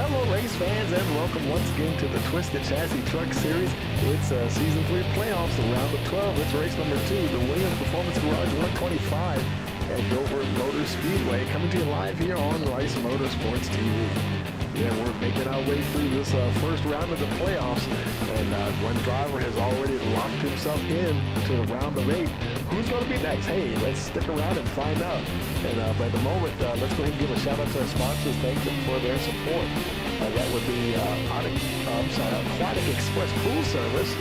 Hello race fans and welcome once again to the Twisted Chassis Truck Series. It's Season 3 playoffs, the round of 12. It's race number 2, the Williams Performance Garage 125 at Dover Motor Speedway. Coming to you live here on Rice Motorsports TV. Yeah, we're making our way through this first round of the playoffs, and one driver has already locked himself in to the round of 8. Who's going to be next? Hey, let's stick around and find out. And by the moment, let's go ahead and give a shout out to our sponsors. Thank them for their support. That would be Aquatic Express Pool Service,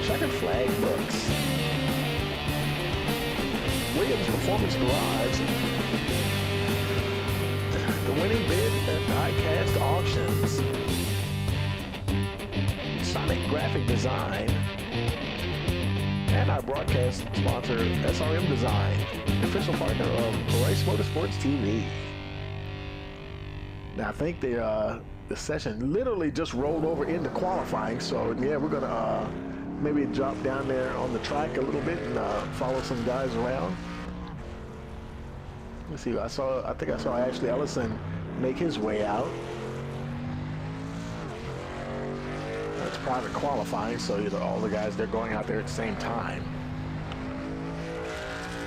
Checkered Flag Books, Williams Performance Garage, the winning bid at Diecast Auctions, Sonic Graphic Design, and our broadcast sponsor, SRM Design, official partner of Rice Motorsports TV. Now, I think the session literally just rolled over into qualifying, so yeah, we're gonna maybe drop down there on the track a little bit and follow some guys around. Let's see. I think I saw Ashley Ellison make his way out. It's private qualifying, so all the guys, they're going out there at the same time.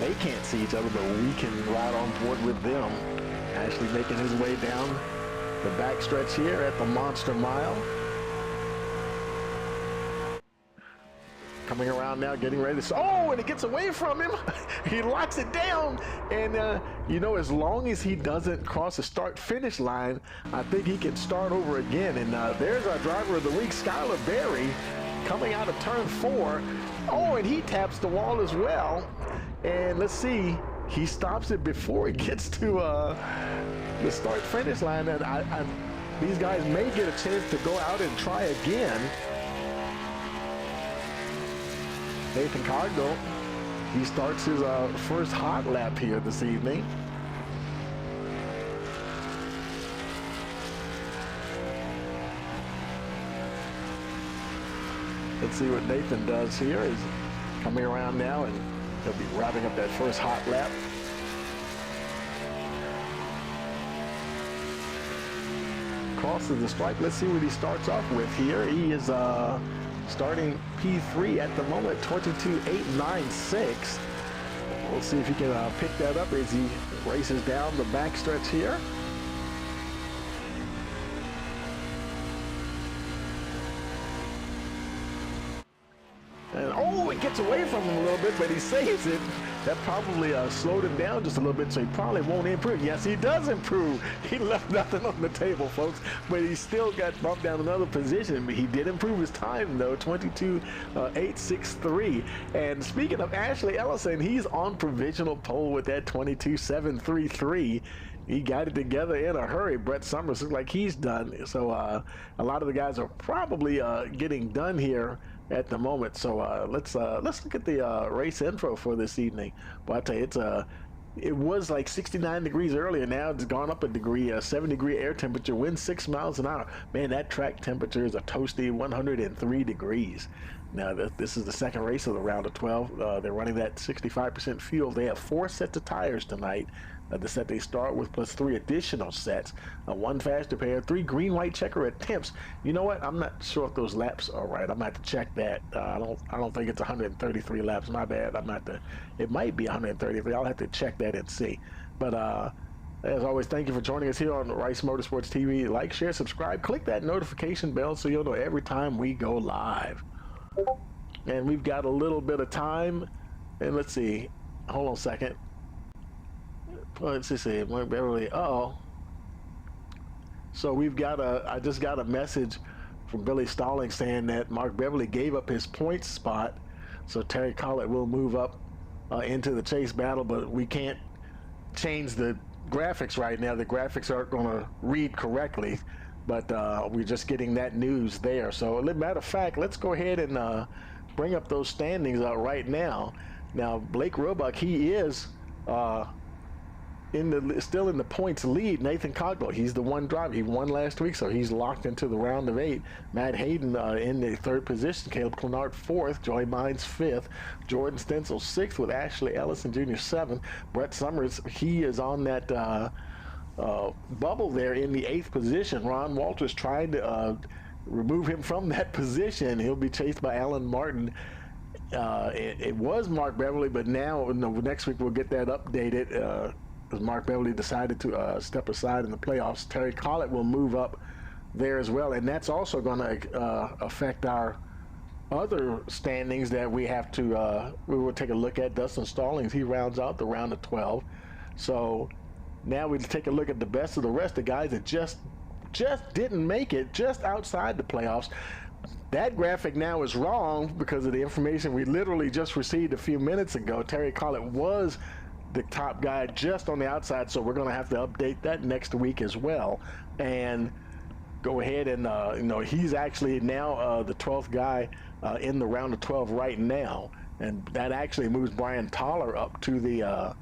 They can't see each other, but we can ride on board with them. Ashley making his way down the back stretch here at the Monster Mile. Coming around now, getting ready to... Oh, and it gets away from him. He locks it down. And, as long as he doesn't cross the start-finish line, I think he can start over again. And there's our driver of the week, Skylar Berry, coming out of turn 4. Oh, and he taps the wall as well. And let's see, he stops it before it gets to the start-finish line. And these guys may get a chance to go out and try again. Nathan Cardinal, he starts his first hot lap here this evening. Let's see what Nathan does here. He's coming around now, and he'll be wrapping up that first hot lap. Crosses the stripe. Let's see what he starts off with here. He is starting P3 at the moment, 22.896. We'll see if he can pick that up as he races down the back stretch here. And oh, it gets away from him a little bit, but he saves it. That probably slowed him down just a little bit, so he probably won't improve. Yes, he does improve. He left nothing on the table, folks, but he still got bumped down another position. But he did improve his time, though, 22.863. And speaking of Ashley Ellison, he's on provisional pole with that 22.733. He got it together in a hurry. Brett Summers looks like he's done. So a lot of the guys are probably getting done here at the moment. So let's look at the race info for this evening. But I tell you, it was like 69 degrees earlier. Now it's gone up a degree. 7-degree air temperature, wind 6 miles an hour. Man, that track temperature is a toasty 103 degrees. Now this is the second race of the round of 12. They're running that 65% fuel. They have 4 sets of tires tonight. The set they start with, plus 3 additional sets, 1 faster pair, 3 green-white checkered temps. You know what? I'm not sure if those laps are right. I'm gonna have to check that. I don't think it's 133 laps. My bad. It might be 133. I'll have to check that and see. But as always, thank you for joining us here on Rice Motorsports TV. Like, share, subscribe, click that notification bell so you'll know every time we go live. And we've got a little bit of time. And let's see. Hold on a second. Let's see, Mark Beverly. So we've got I just got a message from Billy Stalling saying that Mark Beverly gave up his points spot, so Terry Collett will move up into the chase battle, but we can't change the graphics right now. The graphics aren't going to read correctly, but we're just getting that news there. So, matter of fact, let's go ahead and bring up those standings right now. Now, Blake Roebuck, he is still in the points lead. Nathan Cogdell, he's the one driver. He won last week, so he's locked into the round of 8. Matt Hayden in the 3rd position. Caleb Clenart 4th. Joey Mines 5th. Jordan Stencil 6th with Ashley Ellison Jr. 7th. Brett Summers, he is on that bubble there in the 8th position. Ron Walters trying to remove him from that position. He'll be chased by Alan Martin. It was Mark Beverly, but now next week we'll get that updated because Mark Beverly decided to step aside in the playoffs. Terry Collett will move up there as well, and that's also going to affect our other standings that we have to we will take a look at. Dustin Stallings, he rounds out the round of 12. So now we take a look at the best of the rest, the guys that just didn't make it, just outside the playoffs. That graphic now is wrong because of the information we literally just received a few minutes ago. Terry Collett was the top guy just on the outside, so we're going to have to update that next week as well. And go ahead and, he's actually now the 12th guy in the round of 12 right now. And that actually moves Brian Toller up to the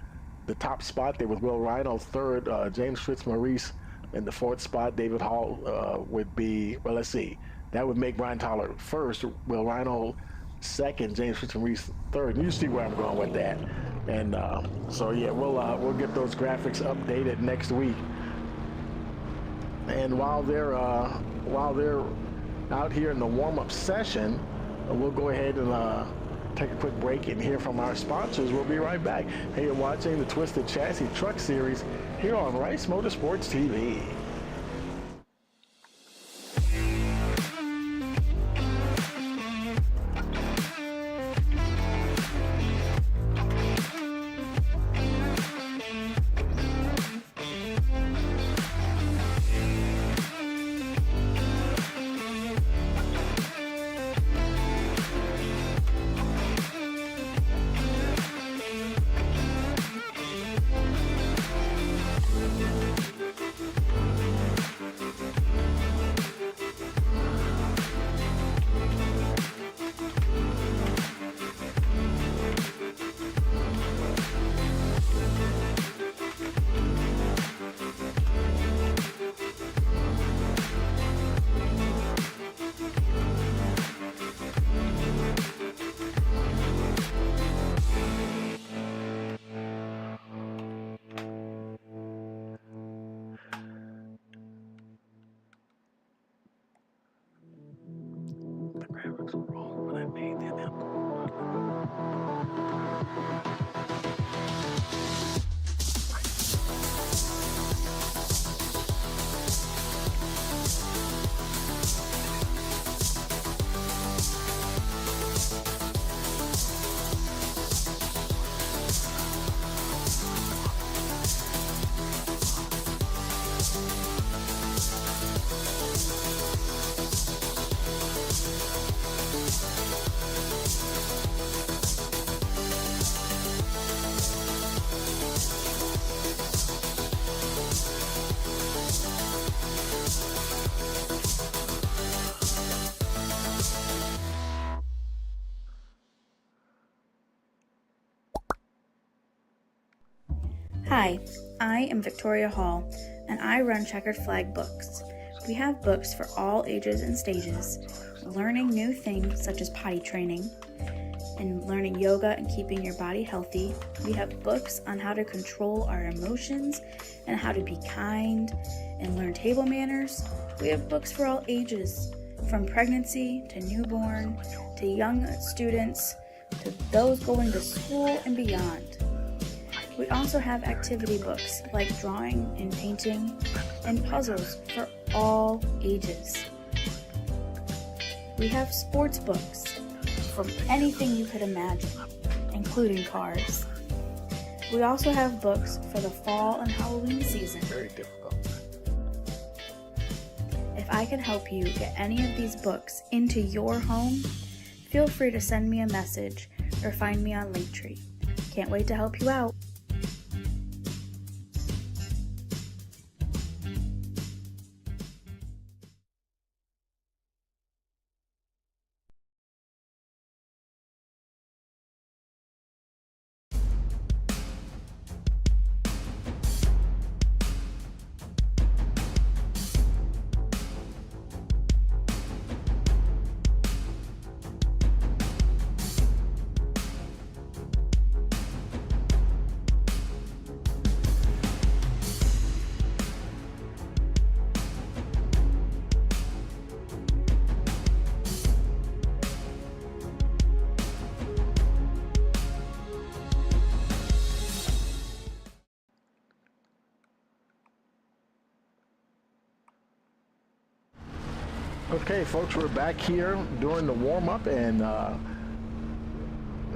top spot there with Will Rhino third, James Fitzmaurice in the 4th spot. David Hall would be, well, let's see. That would make Brian Toller first, Will Rhino second, James Fitzmaurice third. You see where I'm going with that. And so, yeah, we'll get those graphics updated next week. And while they're out here in the warm-up session, we'll go ahead and take a quick break and hear from our sponsors. We'll be right back. Hey, you're watching the Twisted Chassis Truck Series here on Rice Motorsports TV. Hi, I am Victoria Hall, and I run Checkered Flag Books. We have books for all ages and stages, learning new things such as potty training, and learning yoga and keeping your body healthy. We have books on how to control our emotions and how to be kind and learn table manners. We have books for all ages, from pregnancy to newborn to young students to those going to school and beyond. We also have activity books like drawing and painting and puzzles for all ages. We have sports books from anything you could imagine, including cars. We also have books for the fall and Halloween season. Very difficult. If I can help you get any of these books into your home, feel free to send me a message or find me on Linktree. Can't wait to help you out. Okay, folks, we're back here during the warm-up, and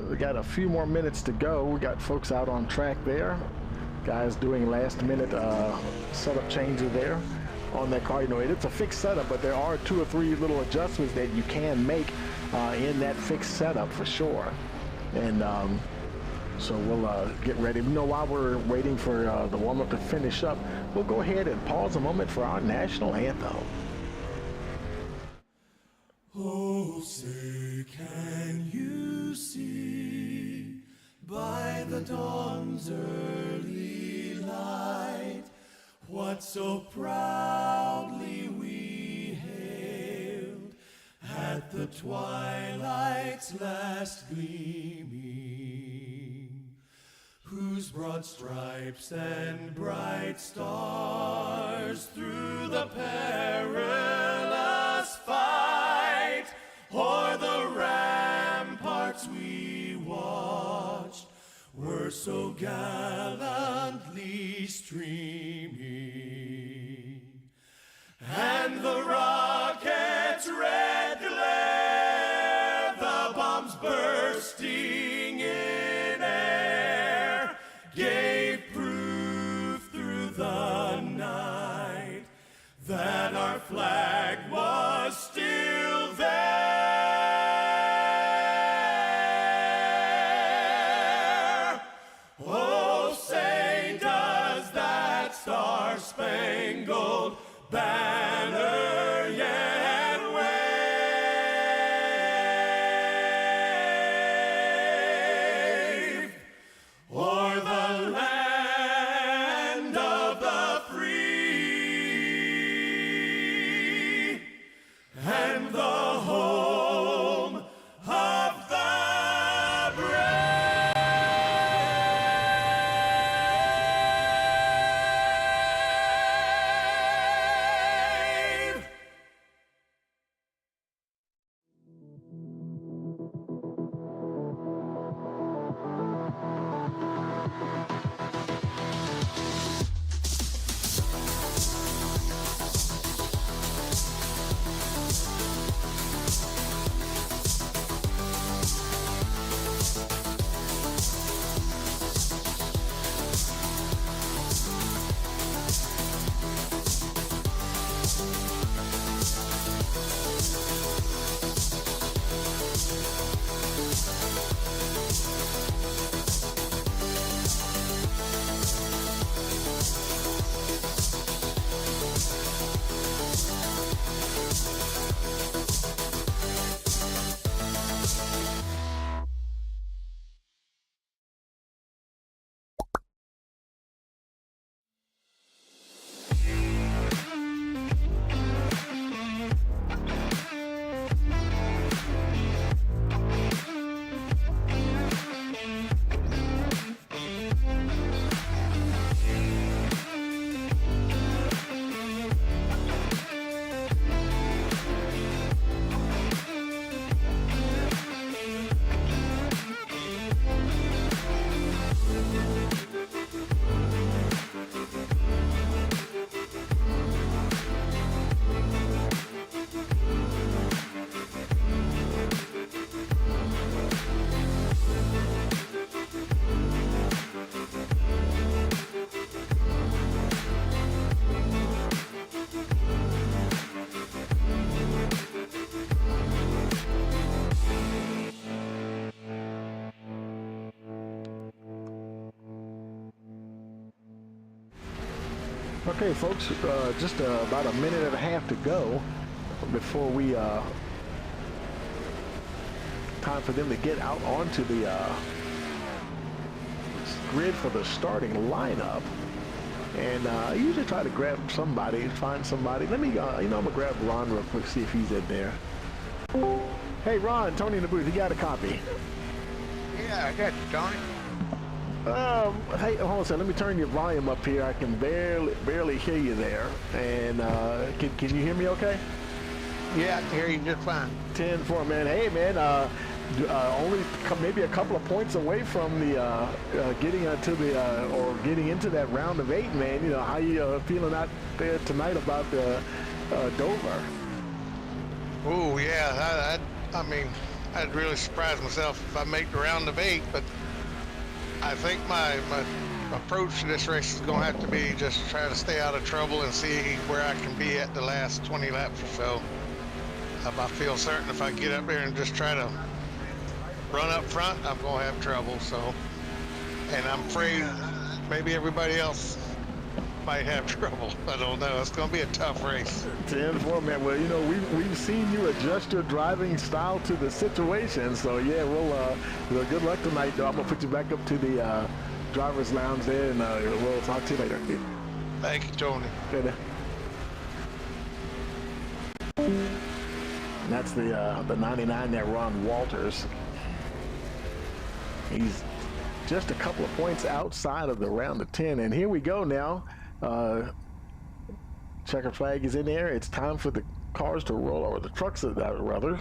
we got a few more minutes to go. We got folks out on track there. Guys doing last-minute setup changes there on that car. You know, it's a fixed setup, but there are 2 or 3 little adjustments that you can make in that fixed setup for sure. And so we'll get ready. You know, while we're waiting for the warm-up to finish up, we'll go ahead and pause a moment for our national anthem. Oh, say, can you see by the dawn's early light what so proudly we hailed at the twilight's last gleaming, whose broad stripes and bright stars through the perilous fight o'er the ramparts we watched were so gallantly streaming, and the rocket's red glare, the bombs bursting in air, gave proof through the night that our flag was still there. Oh, say, does that star-spangled banner yet wave o'er the land of the free and the home of the brave? Okay, folks, just about a minute and a half to go before we time for them to get out onto the grid for the starting lineup. And I usually try to grab somebody, find somebody. Let me, you know, I'm gonna grab Ron real quick, see if he's in there. Hey, Ron, Tony in the booth, you got a copy? Yeah, I got you, Tony. Hey, hold on a second. Let me turn your volume up here. I can barely hear you there. And can you hear me okay? Yeah, I can hear you just fine. 10-4, man. Hey, man. Only maybe a couple of points away from the getting into the or getting into that round of 8, man. You know, how you feeling out there tonight about the Dover? Oh yeah, I mean, I'd really surprise myself if I make the round of 8, but I think my approach to this race is gonna have to be just try to stay out of trouble and see where I can be at the last 20 laps or so. I feel certain if I get up there and just try to run up front, I'm gonna have trouble. So, and I'm afraid maybe everybody else might have trouble. I don't know. It's gonna be a tough race. 10-4, man. Well, you know, we've seen you adjust your driving style to the situation. So yeah, well, good luck tonight, though. I'm gonna put you back up to the driver's lounge there, and we'll talk to you later. Thank you, Tony. Good. That's the 99 there, Ron Walters. He's just a couple of points outside of the round of 10, and here we go now. Checkered flag is in there. It's time for the cars to roll, or the trucks rather,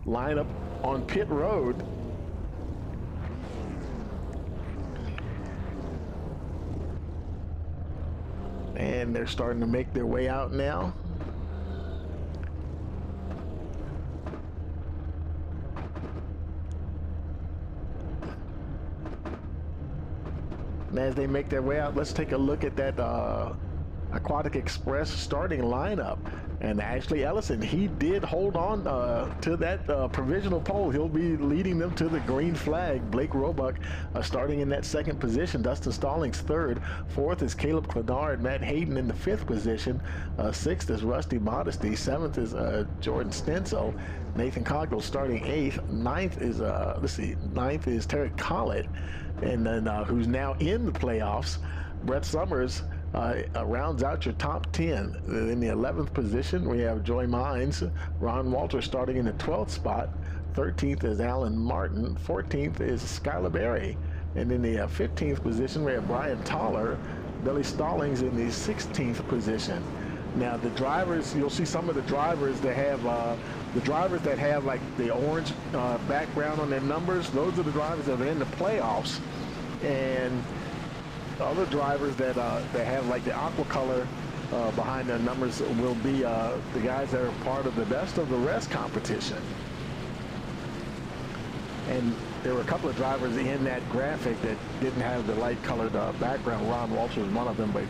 line up on pit road. And they're starting to make their way out now. And as they make their way out, let's take a look at that Aquatic Express starting lineup. And Ashley Ellison, he did hold on to that provisional pole. He'll be leading them to the green flag. Blake Roebuck starting in that second position. Dustin Stallings third. Fourth is Caleb Clenard. Matt Hayden in the fifth position. Sixth is Rusty Modesty. Seventh is Jordan Stencil. Nathan Cogdell starting eighth. Ninth is ninth is Terry Collett, and then who's now in the playoffs. Brett Summers rounds out your top 10. In the 11th position, we have Joy Mines. Ron Walter starting in the 12th spot. 13th is Alan Martin. 14th is Skylar Berry. And in the 15th position, we have Brian Toller. Billy Stallings in the 16th position. Now the drivers, you'll see some of the drivers that have like the orange background on their numbers. Those are the drivers that are in the playoffs. And other drivers that have like the aqua color behind their numbers will be the guys that are part of the best of the rest competition. And there were a couple of drivers in that graphic that didn't have the light colored background. Ron Walsh was one of them, but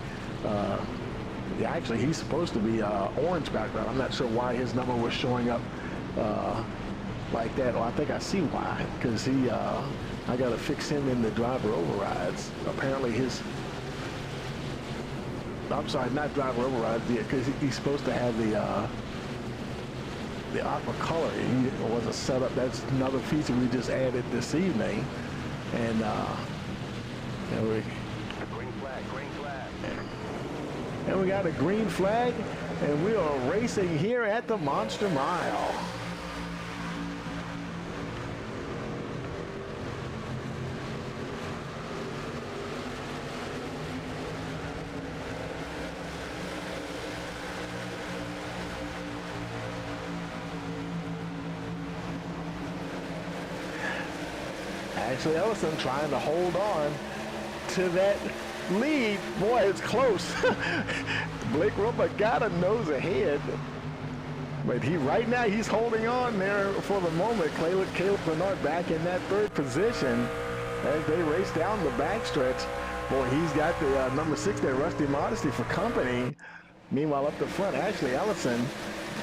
actually he's supposed to be orange background. I'm not sure why his number was showing up like that. Well, I think I see why, because he I got to fix him in the driver overrides. Apparently I'm sorry, not driver overrides, because he's supposed to have the aqua color. He wasn't set up. That's another feature we just added this evening. And green flag. And we got a green flag, and we are racing here at the Monster Mile. Ashley Ellison trying to hold on to that lead. Boy, it's close. Blake Roebuck got a nose ahead, but right now he's holding on there for the moment. Caleb Bernard back in that third position as they race down the backstretch. Boy, he's got the number 6 there, Rusty Modesty, for company. Meanwhile, up the front, Ashley Ellison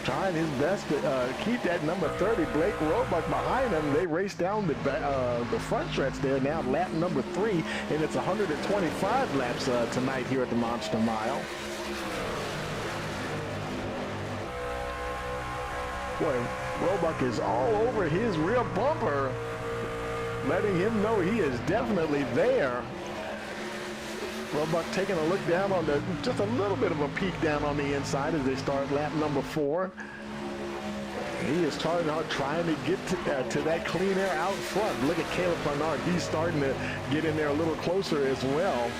trying his best to keep that number 30, Blake Roebuck, behind him. They race down the front stretch there now, lap number 3, and it's 125 laps tonight here at the Monster Mile. Boy, Roebuck is all over his rear bumper, letting him know he is definitely there. Roebuck taking a look down on just a little bit of a peek down on the inside as they start lap number 4. He is trying to get to that clean air out front. Look at Caleb Bernard. He's starting to get in there a little closer as well.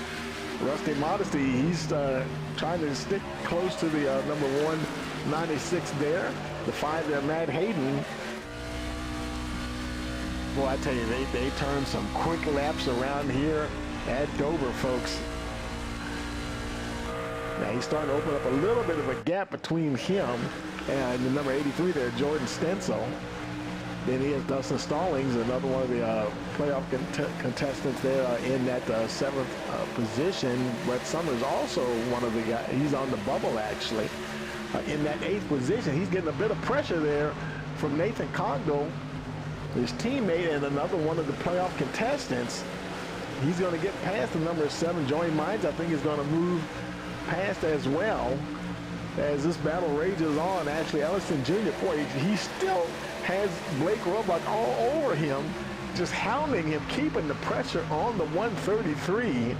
Rusty Modesty, he's trying to stick close to the number 196 there. The 5 there, Matt Hayden. Boy, I tell you, they turn some quick laps around here at Dover, folks. Now he's starting to open up a little bit of a gap between him and the number 83 there, Jordan Stencil. Then he has Dustin Stallings, another one of the playoff contestants there in that 7th position. Brett Summers also one of the guys. He's on the bubble, actually. In that 8th position, he's getting a bit of pressure there from Nathan Cogdell, his teammate, and another one of the playoff contestants. He's going to get past the number 7, Joey Mines. I think he's going to move past as well as this battle rages on. Ashley Ellison Jr., boy, he still has Blake Roebuck all over him, just hounding him, keeping the pressure on the 133.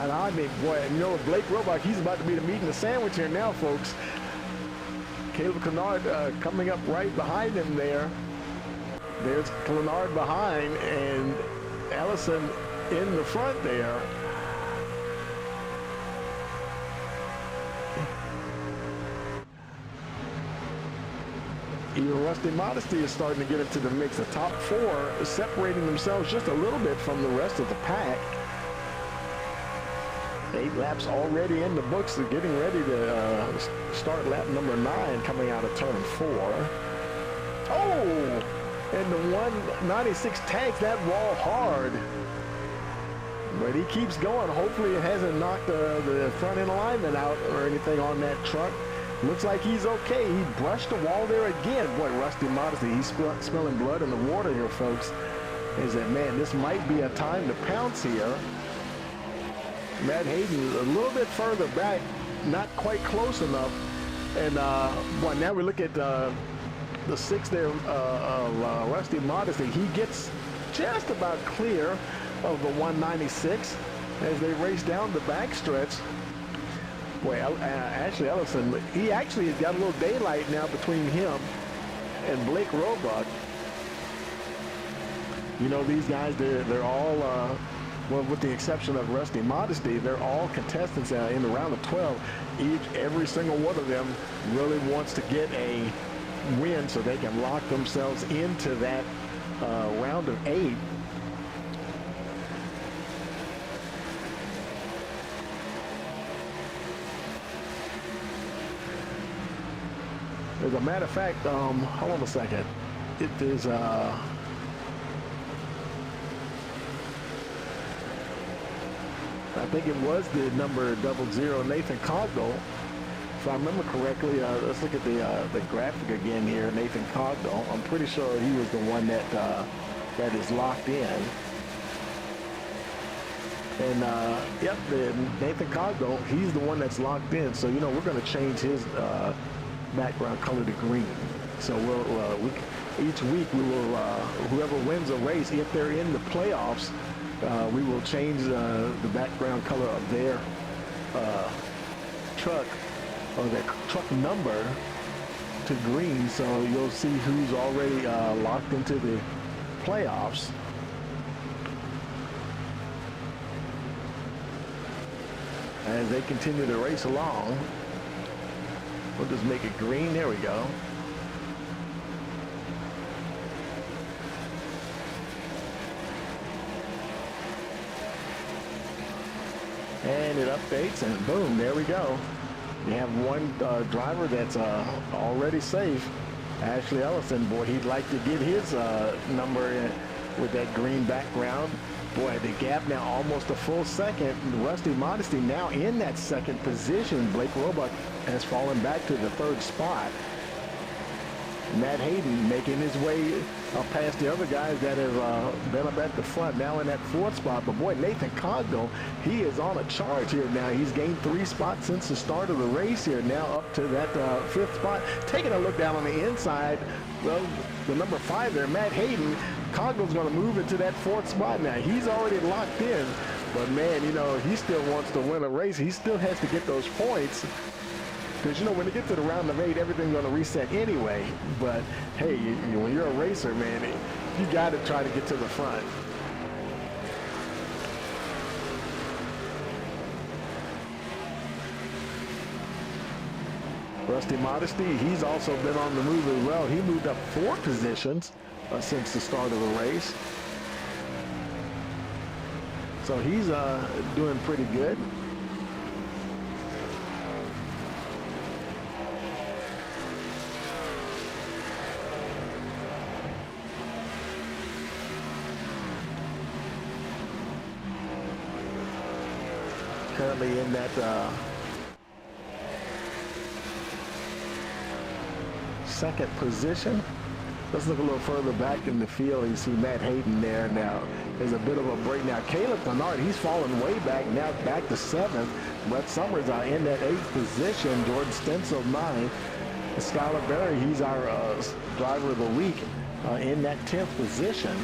And I mean, boy, you know, Blake Roebuck, he's about to be the meat and the sandwich here now, folks. Caleb Kennard coming up right behind him there. There's Kennard behind, and Ellison in the front there. Even Rusty Modesty is starting to get into the mix. The top 4 separating themselves just a little bit from the rest of the pack. 8 laps already in the books. They're getting ready to start lap number 9 coming out of turn 4. Oh! And the 196 tags that wall hard. But he keeps going. Hopefully it hasn't knocked the front end alignment out or anything on that truck. Looks like he's okay. He brushed the wall there again. Boy, Rusty Modesty, he's smelling blood in the water here, folks. Is that, man, this might be a time to pounce here. Matt Hayden a little bit further back, not quite close enough. And, boy, now we look at the 6 there of Rusty Modesty. He gets just about clear of the 196 as they race down the backstretch. Boy, Ashley Ellison, he actually has got a little daylight now between him and Blake Roebuck. You know, these guys, they're all, well, with the exception of Rusty Modesty, they're all contestants in the round of 12. Every single one of them really wants to get a win so they can lock themselves into that round of 8. As a matter of fact, hold on a second. It is, I think it was the number 00, Nathan Cogdell. If I remember correctly, let's look at the graphic again here. Nathan Cogdell. I'm pretty sure he was the one that is locked in. And yep, Nathan Cogdell, he's the one that's locked in. So you know we're going to change his background color to green. So each week we will whoever wins a race, if they're in the playoffs, we will change the background color of their truck or their truck number to green. So you'll see who's already locked into the playoffs. As they continue to race along. We'll just make it green. There we go. And it updates, and boom, there we go. We have one driver that's already safe. Ashley Ellison, boy, he'd like to get his number in with that green background. Boy, the gap now almost a full second. Rusty Modesty now in that 2nd position. Blake Roebuck has fallen back to the 3rd spot. Matt Hayden making his way past the other guys that have been up at the front, now in that 4th spot. But boy, Nathan Cogdell, he is on a charge here now. He's gained 3 spots since the start of the race here, now up to that 5th spot. Taking a look down on the inside, well, the number 5 there, Matt Hayden, Cogdell's going to move into that 4th spot now. He's already locked in, but man, you know, he still wants to win a race. He still has to get those points. Because, you know, when you get to the round of 8, everything's going to reset anyway. But, hey, when you're a racer, man, you got to try to get to the front. Rusty Modesty, he's also been on the move as well. He moved up 4 positions since the start of the race. So he's doing pretty good. Currently in that second position. Let's look a little further back in the field. You see Matt Hayden there now. There's a bit of a break now. Caleb Bernard, he's fallen way back, now back to 7th. Brett Summers in that 8th position. Jordan Stencil 9th. Skylar Berry, he's our driver of the week in that 10th position.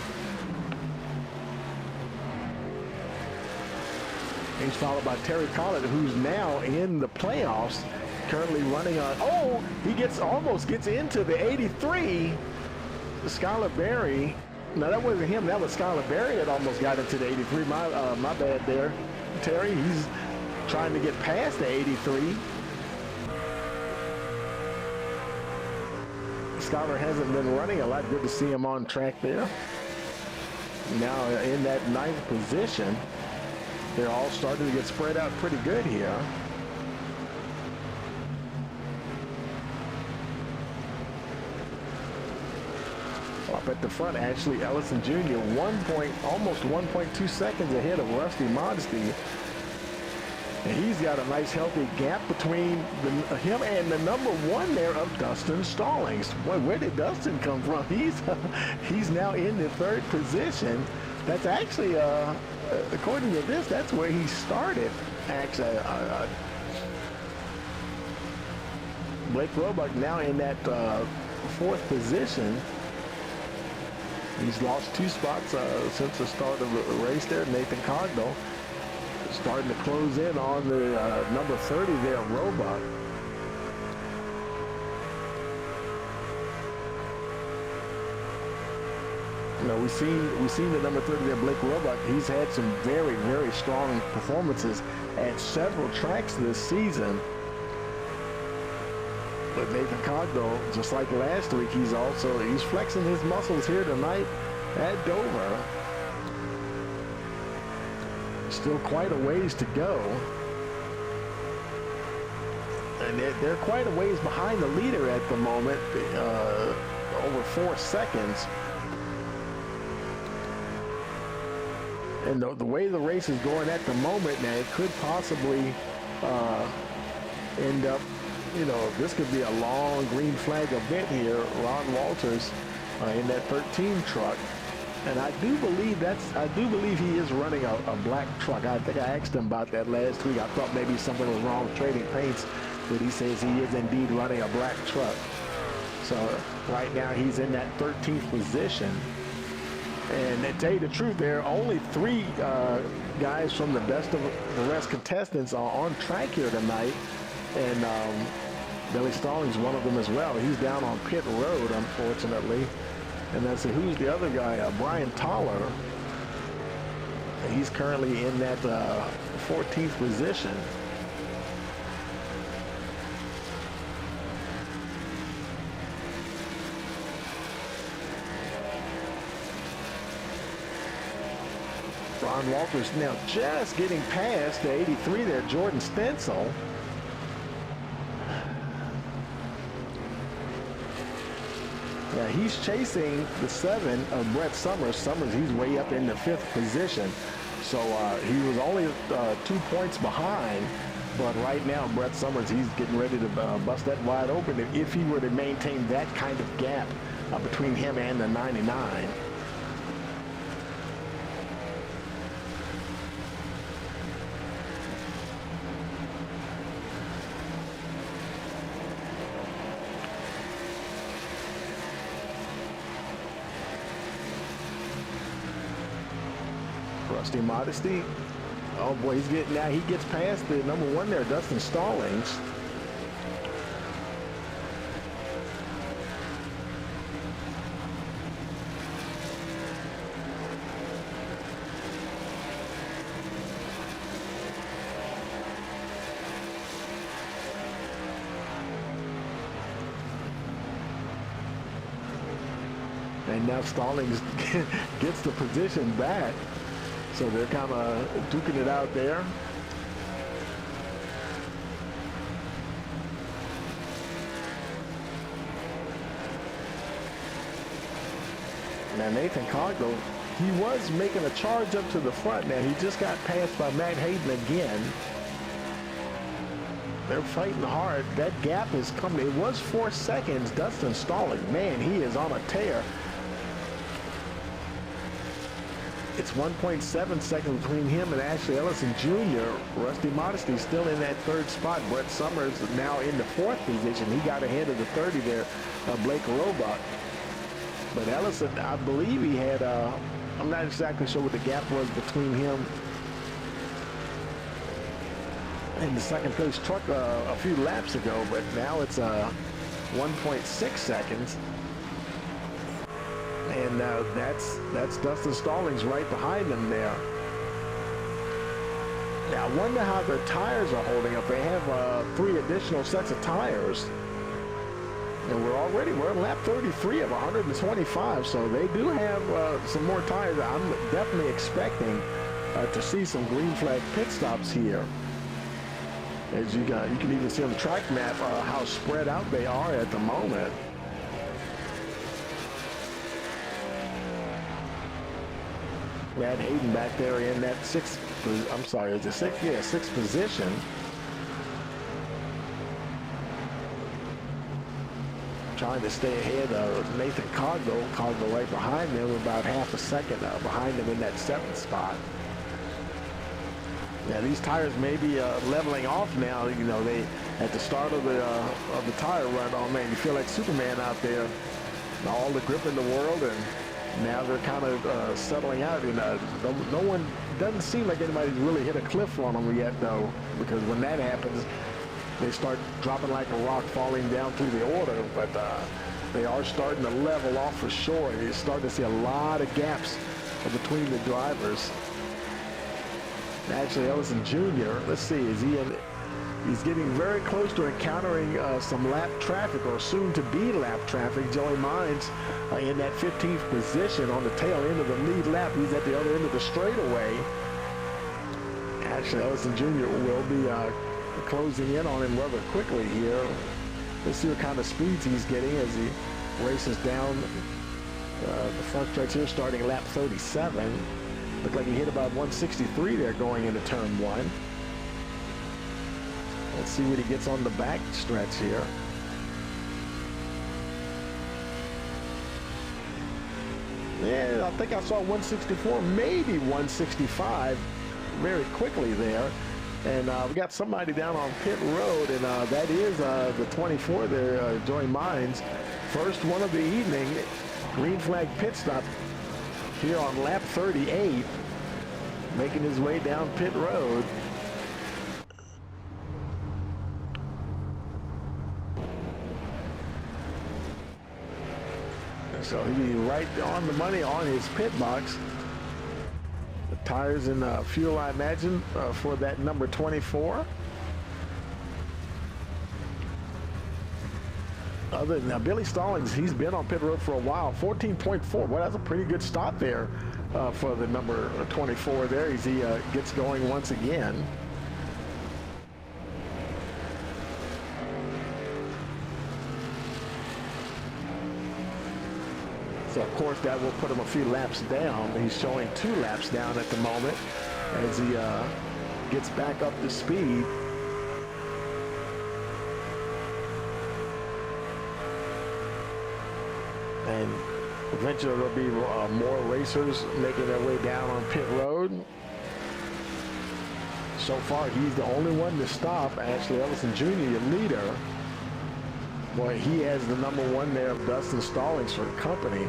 He's followed by Terry Collett, who's now in the playoffs, currently running on. Oh, he almost gets into the 83. Skylar Berry. No, that wasn't him. That was Skylar Berry that almost got into the 83. My bad there, Terry. He's trying to get past the 83. Skylar hasn't been running a lot. Good to see him on track there. Now in that 9th position. They're all starting to get spread out pretty good here. Up at the front, Ashley Ellison Jr. almost 1.2 seconds ahead of Rusty Modesty. And he's got a nice healthy gap between him and the number 1 there of Dustin Stallings. Boy, where did Dustin come from? He's now in the 3rd position. That's actually according to this, that's where he started. Actually, Blake Roebuck now in that 4th position. He's lost 2 spots since the start of the race there. Nathan Cogdell starting to close in on the number 30 there, Roebuck. You know, we've seen the number 30 there, Blake Roebuck. He's had some very, very strong performances at several tracks this season. But Nathan Cogdell, just like last week, he's flexing his muscles here tonight at Dover. Still quite a ways to go. And they're quite a ways behind the leader at the moment, over 4 seconds. And the way the race is going at the moment now, it could possibly end up, you know, this could be a long green flag event here. Ron Walters in that 13 truck. And I do believe he is running a black truck. I think I asked him about that last week. I thought maybe something was wrong with trading paints, but he says he is indeed running a black truck. So right now he's in that 13th position. And to tell you the truth, there are only 3 guys from the best of the rest contestants are on track here tonight. And Billy Stallings, one of them as well. He's down on pit road, unfortunately. And that's who's the other guy? Brian Toller. He's currently in that 14th position. Ron Walters now just getting past the 83 there, Jordan Stencil. Yeah, he's chasing the 7 of Brett Summers. Summers, he's way up in the 5th position. So he was only 2 points behind. But right now, Brett Summers, he's getting ready to bust that wide open if he were to maintain that kind of gap between him and the 99. Rusty Modesty. Oh boy, he gets past the number 1 there, Dustin Stallings. And now Stallings gets the position back. So they're kind of duking it out there. Now Nathan Cogdell, he was making a charge up to the front. Now he just got passed by Matt Hayden again. They're fighting hard. That gap is coming. It was 4 seconds. Dustin Stallings, man, he is on a tear. It's 1.7 seconds between him and Ashley Ellison Jr. Rusty Modesty still in that 3rd spot. Brett Summers now in the 4th position. He got ahead of the 30 there, Blake Roebuck. But Ellison, I believe he had, I'm not exactly sure what the gap was between him and the 2nd place truck a few laps ago, but now it's 1.6 seconds. And that's Dustin Stallings right behind him there. Now I wonder how their tires are holding up. They have 3 additional sets of tires. And we're on lap 33 of 125, so they do have some more tires. I'm definitely expecting to see some green flag pit stops here. As you can even see on the track map how spread out they are at the moment. Matt Hayden back there in that 6th, I'm sorry, is it 6th? Yeah, 6th position. Trying to stay ahead of Nathan Cogdell. Cogdell right behind them, about half a second behind them in that 7th spot. Now these tires may be leveling off now. You know, they at the start of the tire run, oh man, you feel like Superman out there. All the grip in the world, and now they're kind of settling out. And no one, doesn't seem like anybody's really hit a cliff on them yet, though, because when that happens, they start dropping like a rock, falling down through the order. But they are starting to level off for sure. You're starting to see a lot of gaps between the drivers. Actually, Ellison Jr., let's see, is he in? He's getting very close to encountering some lap traffic, or soon to be lap traffic. Joey Mines in that 15th position on the tail end of the lead lap. He's at the other end of the straightaway. Actually, Ellison Jr. will be closing in on him rather quickly here. Let's see what kind of speeds he's getting as he races down the front stretch here, starting lap 37. Looked like he hit about 163 there going into turn 1. Let's see what he gets on the back stretch here. Yeah, I think I saw 164, maybe 165 very quickly there. And we got somebody down on pit road, and that is the 24 there, Joey Mines. First one of the evening, green flag pit stop here on lap 38, making his way down pit road. So he's right on the money on his pit box. The tires and fuel, I imagine, for that number 24. Other than now, Billy Stallings, he's been on pit road for a while. 14.4. Well, that's a pretty good stop there for the number 24 there as he gets going once again. So, of course, that will put him a few laps down. He's showing 2 laps down at the moment as he gets back up to speed. And eventually there'll be more racers making their way down on pit road. So far, he's the only one to stop. Ashley Ellison Jr., your leader. Boy, he has the number 1 there of Dustin Stallings for the company.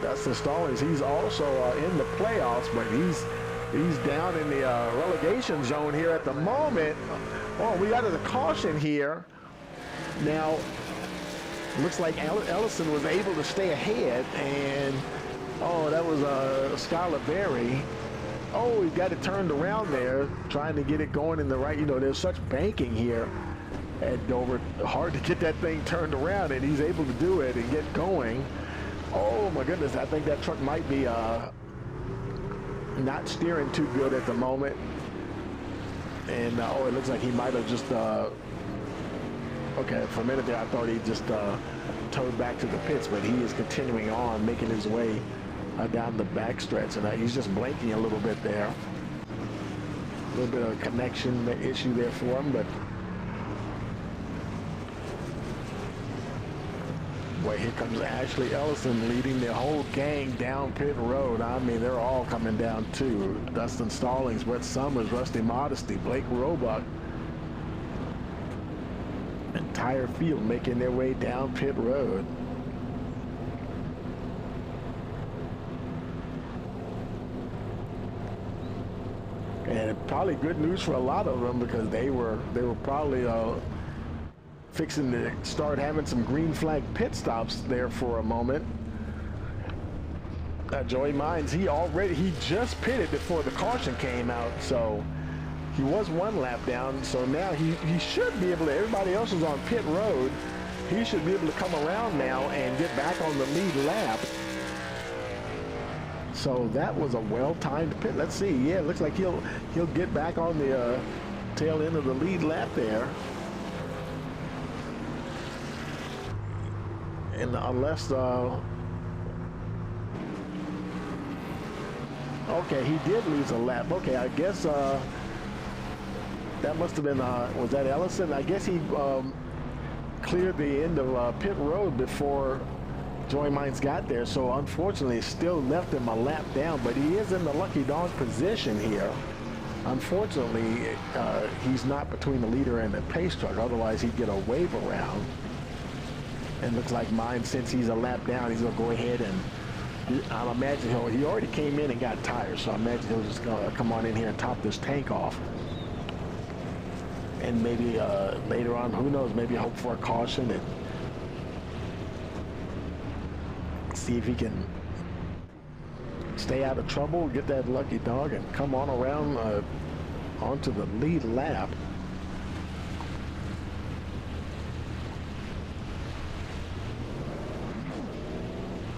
Dustin Stallings, he's also in the playoffs, but he's down in the relegation zone here at the moment. Oh, we got a caution here. Now, looks like Ellison was able to stay ahead, and oh, that was Skylar Berry. Oh, he got it turned around there, trying to get it going in the right. You know, there's such banking here at Dover. Hard to get that thing turned around, and he's able to do it and get going. Oh my goodness, I think that truck might be not steering too good at the moment. And oh, it looks like he might have just okay, for a minute there I thought he just towed back to the pits, but he is continuing on, making his way down the backstretch, and he's just blinking a little bit there. A little bit of a connection issue there for him, but boy, here comes Ashley Ellison leading the whole gang down pit road. I mean, they're all coming down too. Dustin Stallings, Brett Summers, Rusty Modesty, Blake Roebuck. Entire field making their way down pit road. And probably good news for a lot of them, because they were probably fixing to start having some green flag pit stops there for a moment. Joey Mines, he just pitted before the caution came out, so he was one lap down. So now he should be able to, everybody else is on pit road, he should be able to come around now and get back on the lead lap. So that was a well-timed pit. Let's see. Yeah, it looks like he'll get back on the tail end of the lead lap there. And unless okay, he did lose a lap. Okay, I guess that must have been was that Ellison? I guess he cleared the end of pit road before Joey Mines got there, so unfortunately it still left him a lap down, but he is in the lucky dog position here. Unfortunately, he's not between the leader and the pace truck, otherwise he'd get a wave around. And looks like Mines, since he's a lap down, he's gonna go ahead and I imagine he already came in and got tires, so I imagine he'll just come on in here and top this tank off. And maybe later on, who knows, maybe hope for a caution and see if he can stay out of trouble, get that lucky dog, and come on around onto the lead lap.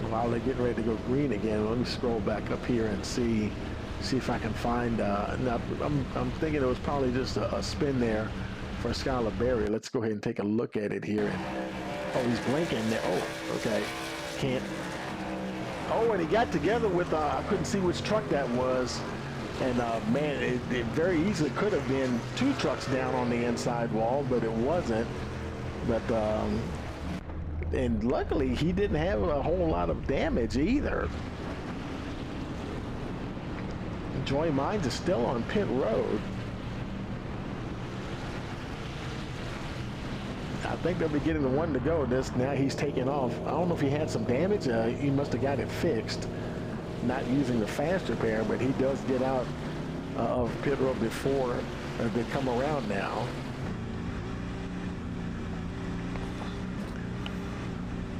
While they're getting ready to go green again, let me scroll back up here and see if I can find. Now, I'm thinking it was probably just a spin there for Skylar Berry. Let's go ahead and take a look at it here. Oh, he's blinking there. Oh, okay. Can't. Oh, and he got together with, I couldn't see which truck that was. And man, it very easily could have been two trucks down on the inside wall, but it wasn't. But, and luckily he didn't have a whole lot of damage either. Joey Mines is still on pit road. I think they'll be getting the one to go. Now he's taking off. I don't know if he had some damage. He must have got it fixed, not using the fast repair, but he does get out of pit road before they come around now.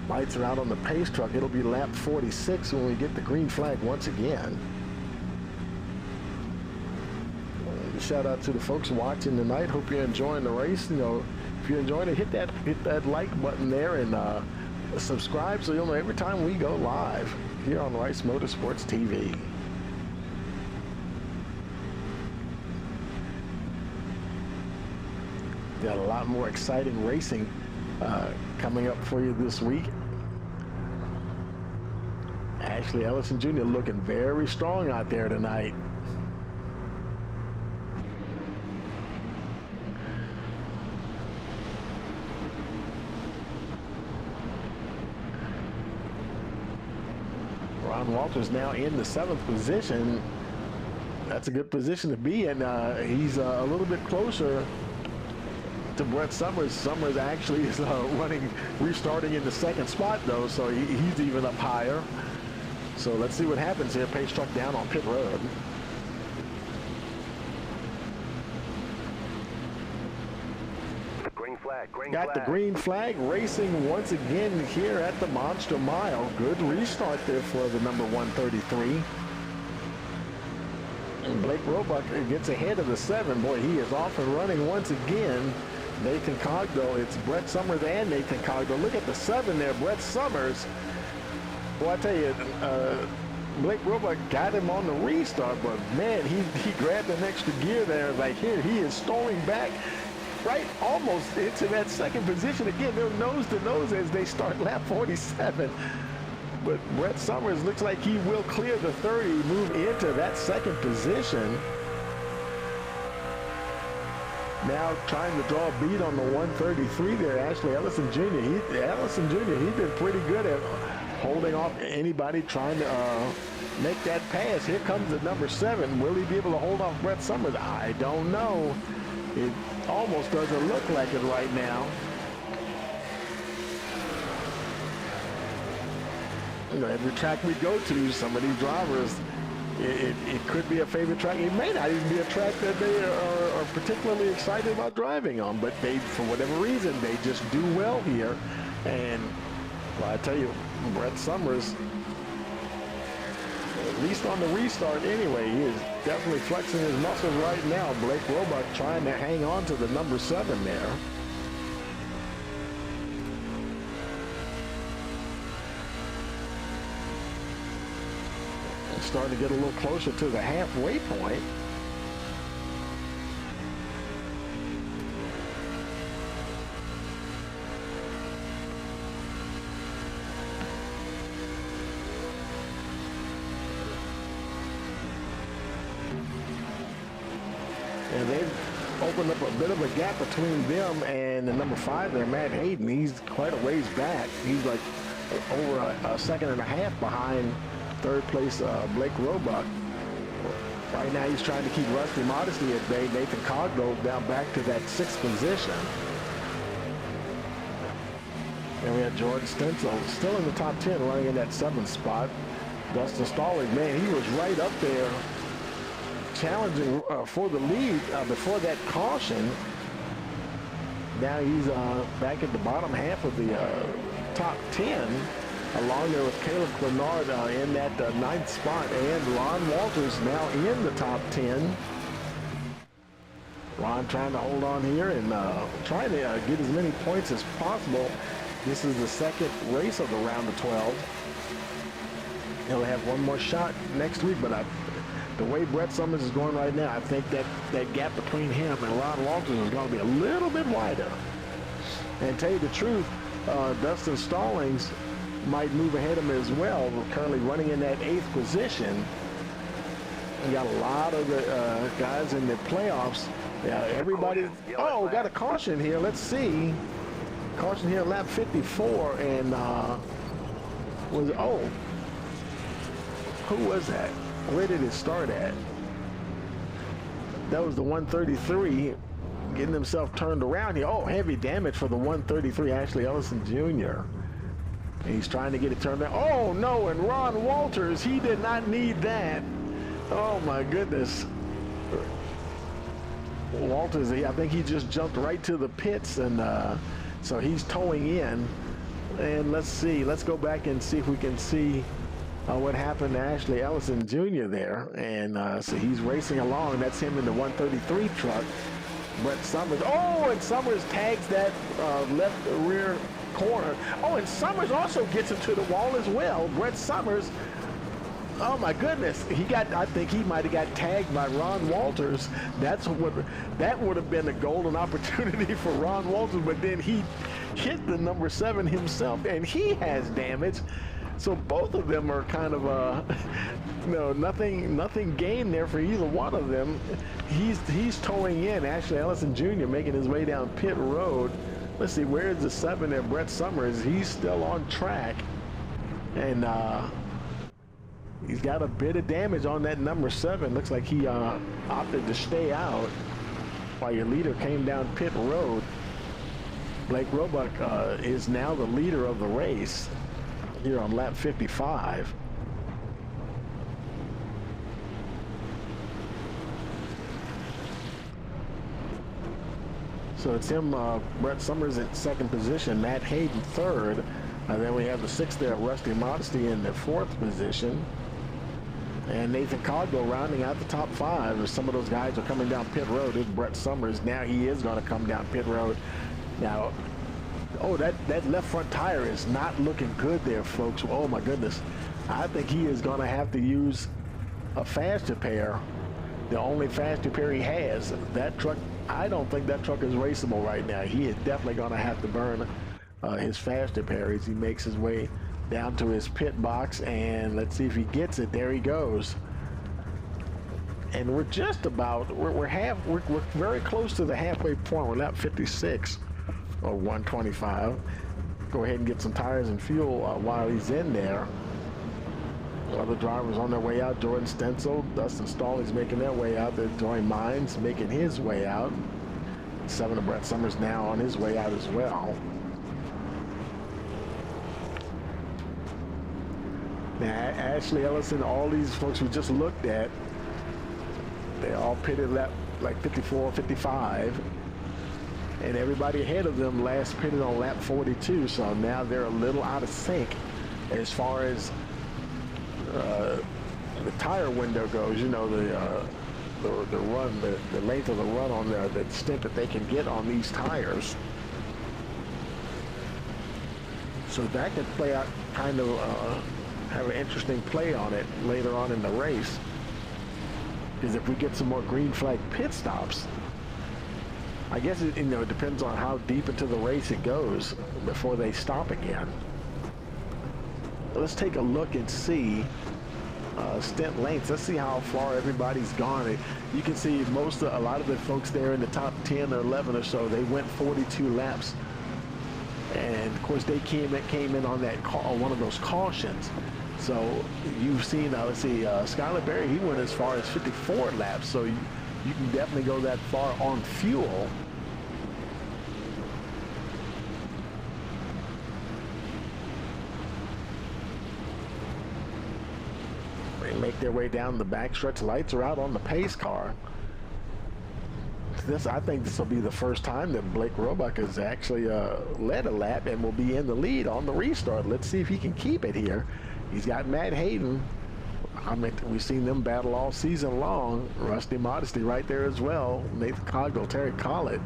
Lights are out on the pace truck. It'll be lap 46 when we get the green flag once again. Shout out to the folks watching tonight. Hope you're enjoying the race. You know, if you're enjoying it, hit that like button there and subscribe so you'll know every time we go live here on Rice Motorsports TV. Got a lot more exciting racing coming up for you this week. Ashley Ellison Jr. looking very strong out there tonight. Ron Walters now in the 7th position. That's a good position to be in. He's a little bit closer to Brett Summers. Summers actually is restarting in the 2nd spot though, so he's even up higher. So let's see what happens here. Pace truck down on pit road. Got the green flag racing once again here at the Monster Mile. Good restart there for the number 133. And Blake Roebuck gets ahead of the 7. Boy, he is off and running once again. Nathan Cogdell, it's Brett Summers and Nathan Cogdell. Look at the 7 there, Brett Summers. Well, I tell you, Blake Roebuck got him on the restart, but man, he grabbed an extra gear there. Like here, he is storming back right almost into that second position again. They're nose to nose as they start lap 47. But Brett Summers looks like he will clear the 30, move into that second position. Now trying to draw a beat on the 133 there, Ashley Ellison Jr. He's been pretty good at holding off anybody trying to make that pass. Here comes the number 7. Will he be able to hold off Brett Summers? I don't know. It almost doesn't look like it right now. You know, every track we go to, some of these drivers, it could be a favorite track. It may not even be a track that they are particularly excited about driving on, but they, for whatever reason, they just do well here. And well, I tell you, Brett Summers, at least on the restart anyway, he is definitely flexing his muscles right now. Blake Roebuck trying to hang on to the number 7 there. Starting to get a little closer to the halfway point. And they've opened up a bit of a gap between them and the number 5 there, Matt Hayden. He's quite a ways back. He's like over a second and a half behind third place Blake Roebuck. Right now he's trying to keep Rusty Modesty at bay. Nathan Cogdell down back to that 6th position. And we have Jordan Stencil still in the top 10, running in that 7th spot. Dustin Stallings, man, he was right up there challenging for the lead before that caution. Now he's back at the bottom half of the top 10. Along there with Caleb Clenard in that 9th spot, and Ron Walters now in the top 10. Ron trying to hold on here and trying to get as many points as possible. This is the second race of the round of 12. He'll have one more shot next week, but the way Brett Summers is going right now, I think that gap between him and Ron Walters is going to be a little bit wider. And tell you the truth, Dustin Stallings might move ahead of him as well. We're currently running in that 8th position. We got a lot of the guys in the playoffs. Yeah, everybody. Oh, got a caution here. Let's see. Caution here, lap 54, and who was that? Where did it start at? That was the 133 getting himself turned around here. Oh, heavy damage for the 133 Ashley Ellison Jr. He's trying to get it turned around. Oh, no, and Ron Walters, he did not need that. Oh, my goodness. Walters, I think he just jumped right to the pits, and so he's towing in. And let's see. Let's go back and see if we can see what happened to Ashley Ellison Jr. there. And so he's racing along. That's him in the 133 truck. Brett Summers. Oh, and Summers tags that left rear corner. Oh, and Summers also gets him to the wall as well. Brett Summers, oh my goodness, I think he might have got tagged by Ron Walters. That would have been a golden opportunity for Ron Walters, but then he hit the number 7 himself, and he has damage. So both of them are kind of nothing gained there for either one of them. He's towing in. Ashley Ellison Jr. making his way down pit road. Let's see, where's the 7 there? Brett Summers, he's still on track. And he's got a bit of damage on that number 7. Looks like he opted to stay out while your leader came down pit road. Blake Roebuck is now the leader of the race here on lap 55. So it's him, Brett Summers at 2nd position, Matt Hayden 3rd, and then we have the 6th there, Rusty Modesty in the 4th position, and Nathan Cogdell rounding out the top 5. As some of those guys are coming down pit road. It's Brett Summers. Now he is going to come down pit road. Now, Oh, that left front tire is not looking good there, folks. Oh, my goodness. I think he is going to have to use a fast repair, the only fast repair he has. That truck, I don't think that truck is raceable right now. He is definitely going to have to burn his fast repair as he makes his way down to his pit box, and let's see if he gets it. There he goes. And we're just about, we're very close to the halfway point. We're lap 56 or 125. Go ahead and get some tires and fuel while he's in there. Other drivers on their way out. Jordan Stencil, Dustin Stallings making their way out there. Joy Mines making his way out. 7 of Brett Summers now on his way out as well. Now, Ashley Ellison, all these folks we just looked at, they all pitted lap like 54, 55. And everybody ahead of them last pitted on lap 42. So now they're a little out of sync as far as the tire window goes. You know, the run, the length of the run on there, the extent that they can get on these tires. So that could play out, kind of have an interesting play on it later on in the race. Because if we get some more green flag pit stops, I guess it, you know, it depends on how deep into the race it goes before they stop again. Let's take a look and see stint lengths. Let's see how far everybody's gone. You can see a lot of the folks there in the top 10 or 11 or so, they went 42 laps. And of course they came in on that one of those cautions. So you've seen, let's see, Skylar Berry, he went as far as 54 laps. So you can definitely go that far on fuel. They make their way down the backstretch. Lights are out on the pace car. I think this will be the first time that Blake Roebuck has actually led a lap and will be in the lead on the restart. Let's see if he can keep it here. He's got Matt Hayden. We've seen them battle all season long. Rusty Modesty right there as well. Nathan Cogdell, Terry Collett.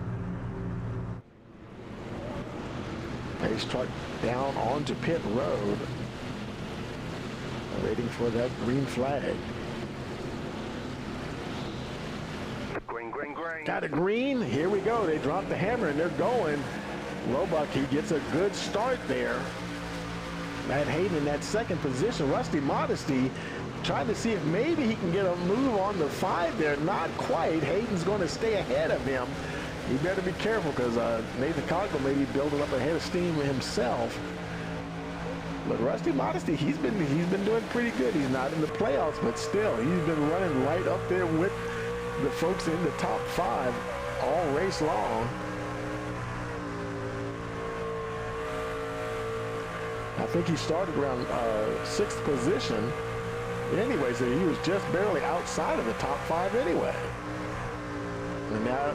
Pace truck down onto pit road. Waiting for that green flag. Green, green, green. Got a green. Here we go. They dropped the hammer and they're going. Roebuck, he gets a good start there. Matt Hayden in that second position. Rusty Modesty trying to see if maybe he can get a move on the 5 there. Not quite. Hayden's going to stay ahead of him. You better be careful because Nathan Cogdell may be building up a head of steam himself. But Rusty Modesty, he's been doing pretty good. He's not in the playoffs, but still, he's been running right up there with the folks in the top 5 all race long. I think he started around 6th position. Anyway, so he was just barely outside of the top 5 anyway. And now,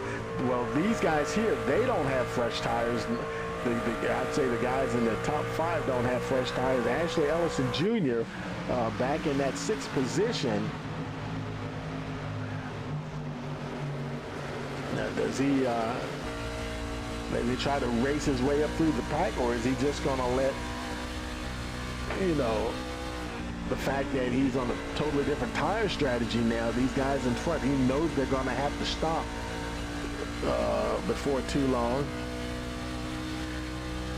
well, these guys here, they don't have fresh tires. I'd say the guys in the top 5 don't have fresh tires. Ashley Ellison Jr. Back in that 6th position. Now, does he maybe try to race his way up through the pack, or is he just going to let, you know, the fact that he's on a totally different tire strategy now, these guys in front, he knows they're going to have to stop before too long.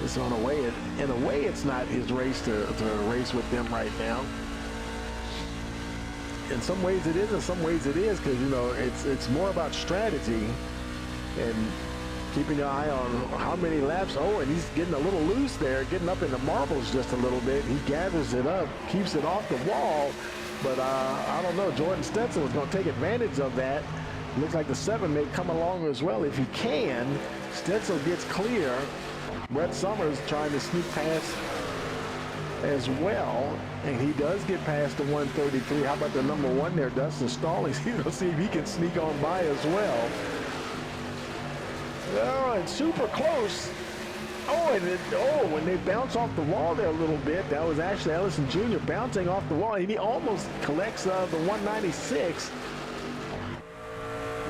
It's in a way, it's not his race to race with them right now. In some ways it is, in some ways it is, because, you know, it's more about strategy and keeping your eye on how many laps. Oh, and he's getting a little loose there, getting up in the marbles just a little bit. He gathers it up, keeps it off the wall, but I don't know. Jordan Stetson was going to take advantage of that. Looks like the 7 may come along as well if he can. Stetson gets clear. Brett Summers trying to sneak past as well, and he does get past the 133. How about the number 1 there, Dustin Stallings? He's going to see if he can sneak on by as well. Oh, and super close. Oh, and when they bounce off the wall there a little bit, that was Ashley Ellison Jr. bouncing off the wall, and he almost collects the 196.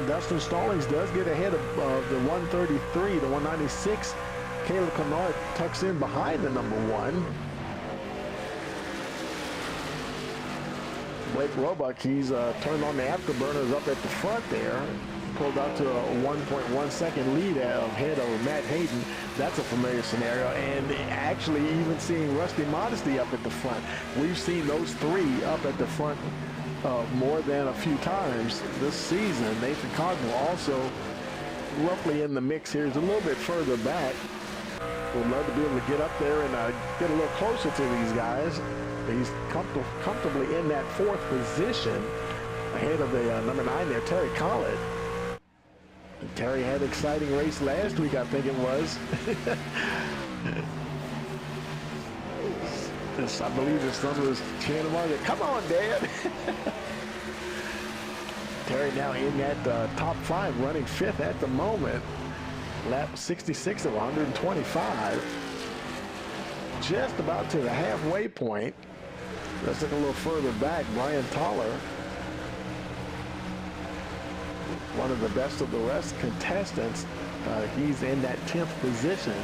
Dustin Stallings does get ahead of the 133. The 196 Caleb Kennard tucks in behind the number 1. Blake Roebuck, he's turned on the afterburners up at the front there. Pulled out to a 1.1 second lead ahead of Matt Hayden. That's a familiar scenario. And actually even seeing Rusty Modesty up at the front. We've seen those 3 up at the front more than a few times this season. Nathan Cogwell also roughly in the mix here. He's a little bit further back. Would love to be able to get up there and get a little closer to these guys. He's comfortably in that 4th position ahead of the number 9 there, Terry Collett. Terry had an exciting race last week, I think it was. I believe his son was cheering him on. Come on, Dad. Terry now in that top 5, running 5th at the moment. Lap 66 of 125. Just about to the halfway point. Let's look a little further back. Brian Toller, one of the best of the rest contestants. He's in that 10th position.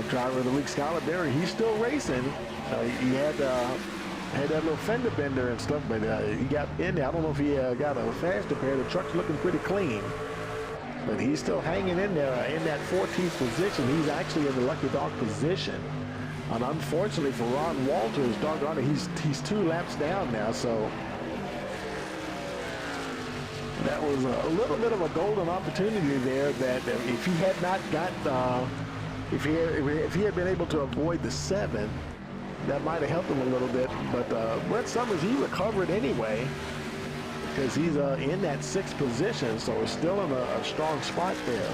Driver of the week, Skylar Berry, he's still racing. He had that little fender bender and stuff, but he got in there. I don't know if he got a faster pair. The truck's looking pretty clean. But he's still hanging in there in that 14th position. He's actually in the lucky dog position. And unfortunately for Ron Walters, doggone it, he's 2 laps down now. So that was a little bit of a golden opportunity there. That if he had not got, if he had been able to avoid the 7, that might have helped him a little bit. But Brett Summers, he recovered anyway, because he's in that 6th position, so he's still in a strong spot there.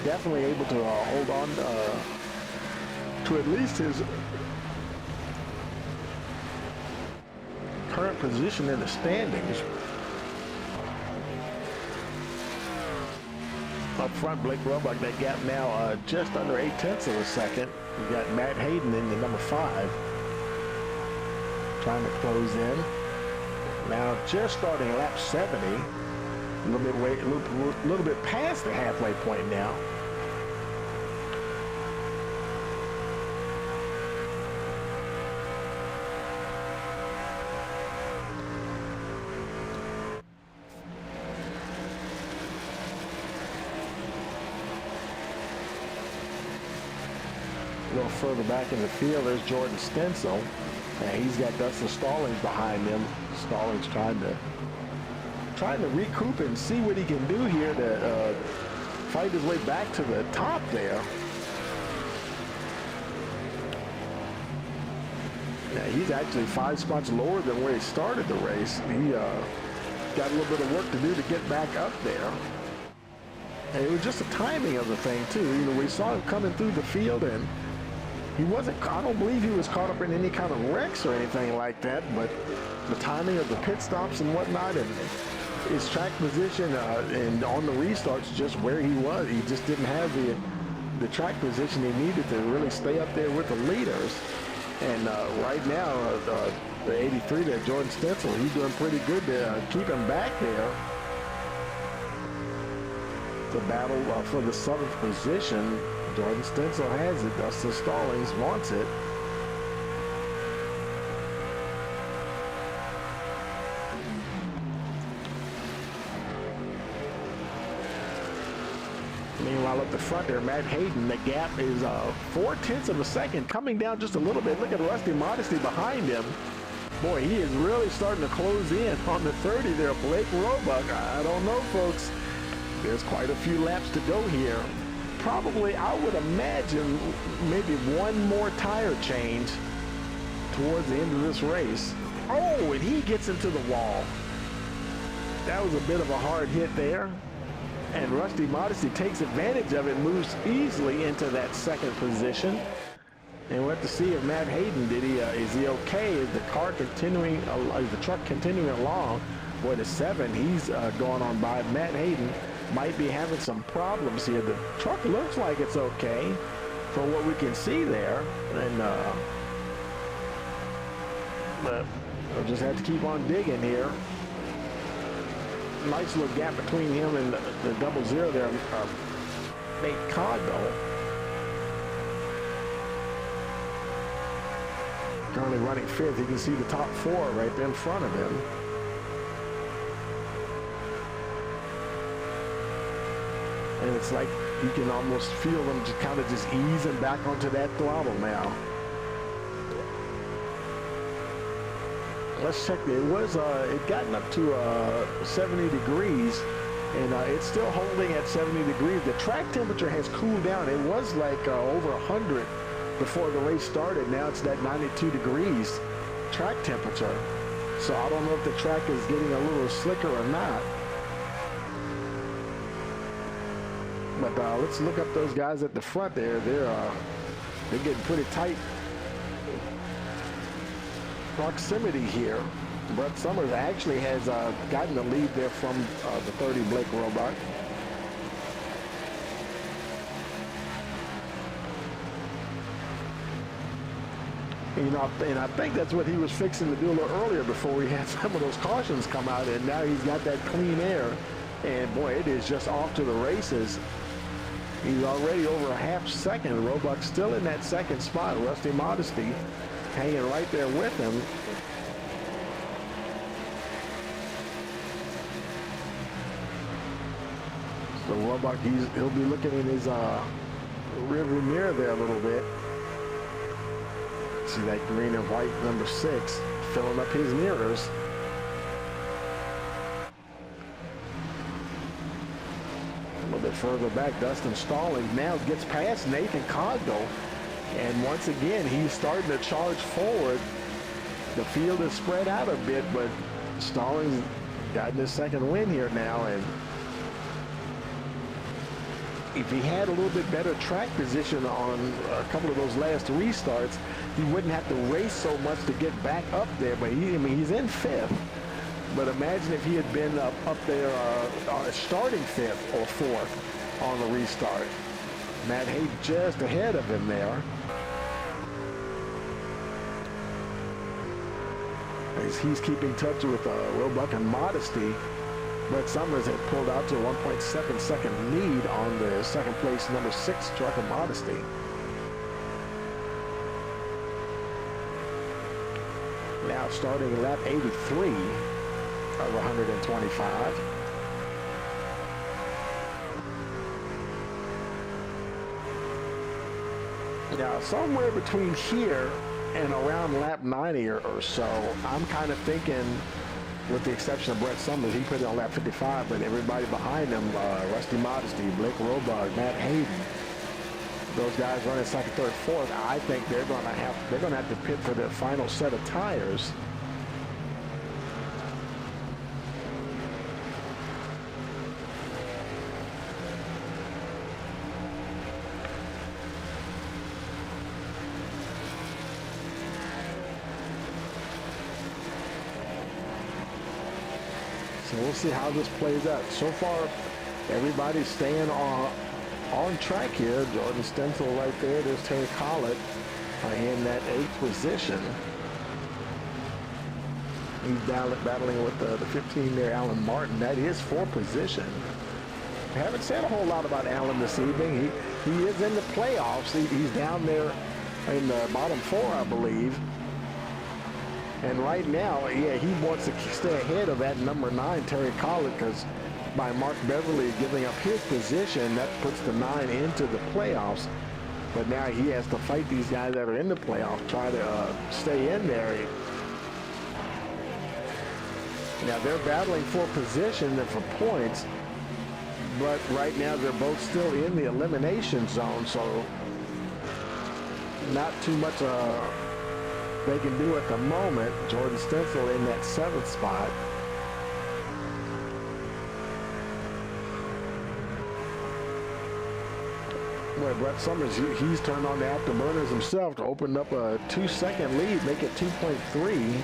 Definitely able to hold on to at least his current position in the standings. Up front, Blake Roebuck, that gap now just under 0.8 of a second. We've got Matt Hayden in the number 5, trying to close in. Now just starting lap 70, a little bit past the halfway point now. A little further back in the field, there's Jordan Stencil. And he's got Dustin Stallings behind him. Stallings trying to recoup and see what he can do here to fight his way back to the top there. Yeah, he's actually 5 spots lower than where he started the race. He got a little bit of work to do to get back up there. And it was just the timing of the thing too. You know, we saw him coming through the field, and he wasn't, I don't believe he was caught up in any kind of wrecks or anything like that, but the timing of the pit stops and whatnot, and his track position and on the restarts, just where he was. He just didn't have the track position he needed to really stay up there with the leaders. And right now, the 83 there, Jordan Stencil, he's doing pretty good to keep him back there. The battle for the 7th position, Jordan Stencil has it. Dustin Stallings wants it. Meanwhile, up the front there, Matt Hayden, the gap is 0.4 of a second, coming down just a little bit. Look at Rusty Modesty behind him. Boy, he is really starting to close in on the 30 there. Blake Roebuck, I don't know, folks. There's quite a few laps to go here. Probably, I would imagine, maybe one more tire change towards the end of this race. Oh, and he gets into the wall. That was a bit of a hard hit there. And Rusty Modesty takes advantage of it, moves easily into that 2nd position. And we'll have to see if Matt Hayden, is he okay? Is the car continuing, is the truck continuing along? Boy, the 7, he's going on by. Matt Hayden might be having some problems here. The truck looks like it's okay from what we can see there. And but we'll just have to keep on digging here. nice little gap between him and the 00 there, Nate Cogdell. Currently running 5th. You can see the top 4 right there in front of him. And it's like you can almost feel them just kind of just easing back onto that throttle now. Let's check. It was it gotten up to 70 degrees, and it's still holding at 70 degrees. The track temperature has cooled down. It was like over 100 before the race started. Now it's that 92 degrees track temperature. So I don't know if the track is getting a little slicker or not. But let's look up those guys at the front there. They're getting pretty tight proximity here. Brett Summers actually has gotten the lead there from the 30 Blake Robach. You know, and I think that's what he was fixing to do a little earlier before he had some of those cautions come out, and now he's got that clean air, and boy, it is just off to the races. He's already over a half second. Robach's still in that second spot. Rusty Modesty hanging right there with him. So Robach, he'll be looking in his rearview mirror there a little bit. See that green and white number 6 filling up his mirrors. A little bit further back, Dustin Stallings now gets past Nathan Cogdell. And once again, he's starting to charge forward. The field is spread out a bit, but Stallings got his second win here now. And if he had a little bit better track position on a couple of those last restarts, he wouldn't have to race so much to get back up there. But I mean, he's in 5th. But imagine if he had been up there starting 5th or 4th on the restart. Matt Hayden just ahead of him there. He's keeping touch with Robach and Modesty. Brett Summers had pulled out to a 1.7 second lead on the second place number 6 truck of Modesty. Now starting lap 83 of 125. Now somewhere between here and around lap 90 or so, I'm kind of thinking, with the exception of Brett Summers, he put it on lap 55, but everybody behind him, Rusty Modesty, Blake Robach, Matt Hayden, those guys running second, third, fourth, I think they're going to have to pit for their final set of tires. So we'll see how this plays out. So far, everybody's staying on track here. Jordan Stencil right there. There's Terry Collett in that 8th position. He's battling with the 15 there, Alan Martin. That is 4th position. I haven't said a whole lot about Alan this evening. He is in the playoffs. He's down there in the bottom 4, I believe. And right now, yeah, he wants to stay ahead of that number 9, Terry Collett, because by Mark Beverly giving up his position, that puts the 9 into the playoffs. But now he has to fight these guys that are in the playoffs, try to stay in there. Now they're battling for position and for points, but right now they're both still in the elimination zone, so not too much they can do at the moment. Jordan Stencil in that 7th spot. Well, Brett Summers, he's turned on the afterburners himself to open up a 2-second lead, make it 2.3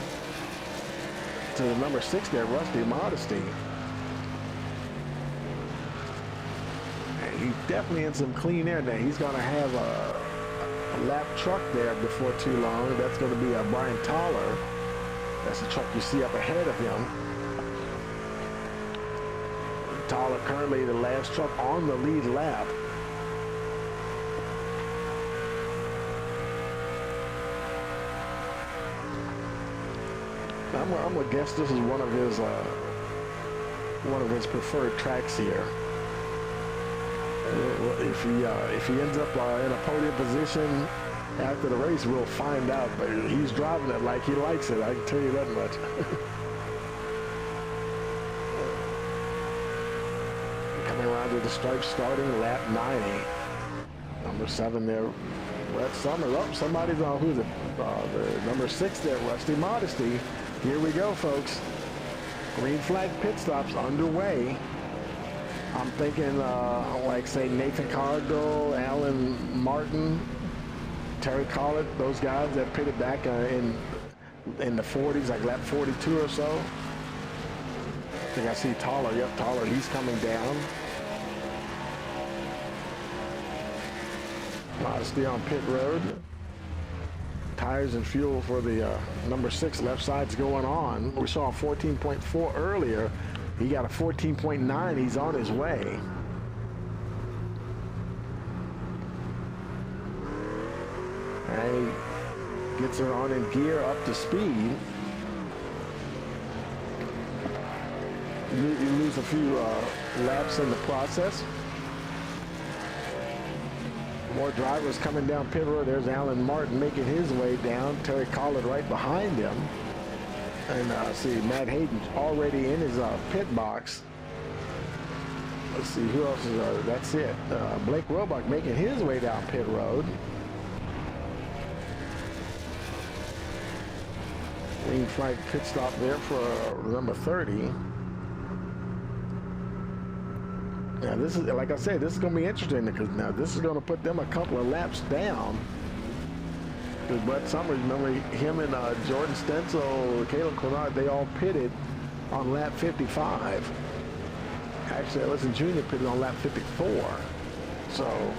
to the number 6 there, Rusty Modesty. And he's definitely in some clean air now. He's going to have a lap truck there before too long. That's going to be Brian Toller. That's the truck you see up ahead of him. Tyler currently the last truck on the lead lap. I'm gonna guess this is one of his preferred tracks here. If he ends up in a podium position after the race, we'll find out. But he's driving it like he likes it. I can tell you that much. Coming around to the stripe, starting lap 90. Number 7 there. Brett Summers. Oh, somebody's on. Who's it? The number 6 there, Rusty Modesty. Here we go, folks. Green flag pit stops underway. I'm thinking, like, say, Nathan Cargill, Alan Martin, Terry Collett, those guys that pitted back in the 40s, like lap 42 or so. I think I see Toller. Yep, Toller. He's coming down. Modesty on pit road. Tires and fuel for the number 6 left side's going on. We saw a 14.4 earlier. He got a 14.9. He's on his way. And he gets her on in gear, up to speed. You lose a few laps in the process. More drivers coming down pit road. There's Alan Martin making his way down. Terry Collett right behind him. And see, Matt Hayden's already in his pit box. Let's see, who else is that's it. Blake Roebuck making his way down pit road. Green flag pit stop there for number 30. Now this is, like I said, this is going to be interesting because now this is going to put them a couple of laps down. Because Brett Summers, remember him and Jordan Stencil, Caleb Quinard, they all pitted on lap 55. Actually, Ellison Jr. pitted on lap 54. So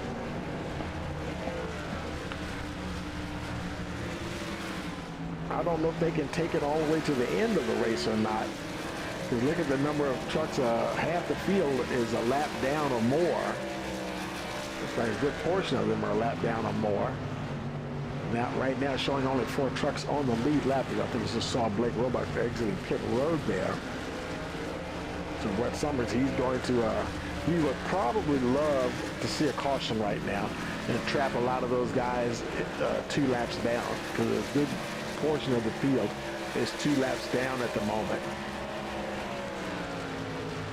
I don't know if they can take it all the way to the end of the race or not. Because look at the number of trucks, half the field is a lap down or more. Looks like a good portion of them are a lap down or more. Now, right now, showing only 4 trucks on the lead lap. I think we just saw Blake Roebuck exiting pit road there. So Brett Summers, he's going to, he would probably love to see a caution right now and trap a lot of those guys 2 laps down. Because a good portion of the field is 2 laps down at the moment.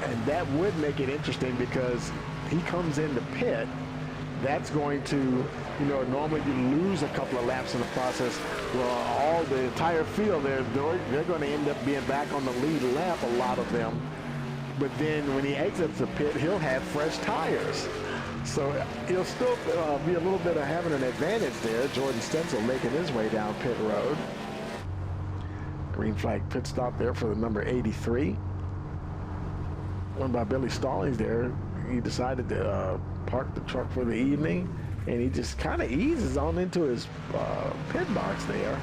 And that would make it interesting because he comes into pit. That's going to, you know, normally you lose a couple of laps in the process. Well, the entire field, they're going to end up being back on the lead lap, a lot of them. But then when he exits the pit, he'll have fresh tires. So he'll still be a little bit of having an advantage there. Jordan Stencil making his way down pit road. Green flag pit stop there for the number 83. Run by Billy Stallings there. He decided to park the truck for the evening, and he just kind of eases on into his pit box there.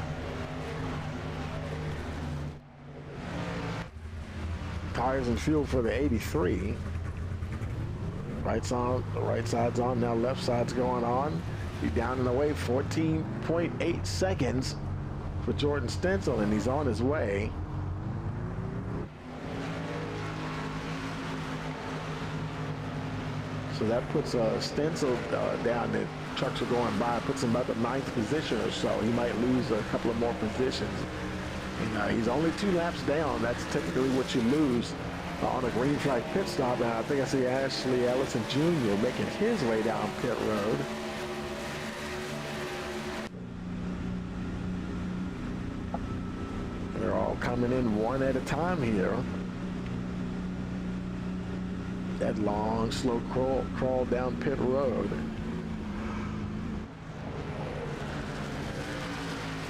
Tires and fuel for the 83. Right side's on, now left side's going on. He's down and away, 14.8 seconds for Jordan Stencil, and he's on his way. So that puts Stencil down. The trucks are going by, puts him about the 9th position or so. He might lose a couple of more positions. And he's only 2 laps down. That's typically what you lose on a green flag pit stop. And I think I see Ashley Ellison Jr. making his way down pit road. They're all coming in one at a time here. That long, slow crawl down pit road.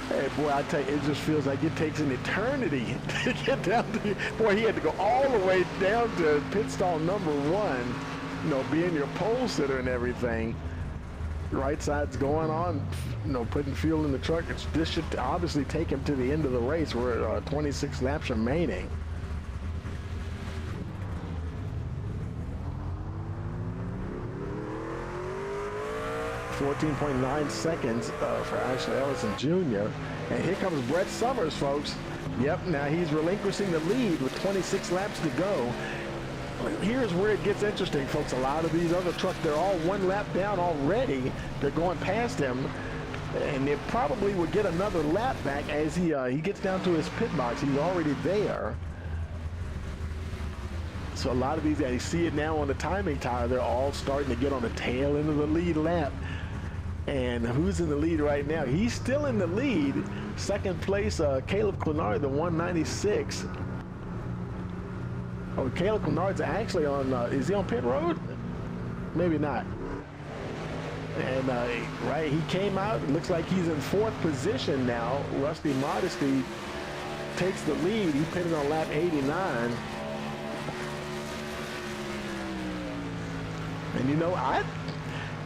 Hey, boy, I tell you, it just feels like it takes an eternity to get down to, boy, he had to go all the way down to pit stall number 1, you know, being your pole sitter and everything. Right side's going on, you know, putting fuel in the truck. This should obviously take him to the end of the race. We're 26 laps remaining. 14.9 seconds for Ashley Ellison Jr. And here comes Brett Summers, folks. Yep, now he's relinquishing the lead with 26 laps to go. Here's where it gets interesting, folks. A lot of these other trucks, they're all one lap down already. They're going past him, and they probably will get another lap back as he gets down to his pit box. He's already there. So a lot of these, you see it now on the timing tire, they're all starting to get on the tail end of the lead lap. And who's in the lead right now? He's still in the lead. Second place, Caleb Clenard, the 196. Oh, Caleb Clenard's actually on, is he on pit road? Maybe not. And right, he came out, it looks like he's in fourth position now. Rusty Modesty takes the lead. He pitted on lap 89. And you know,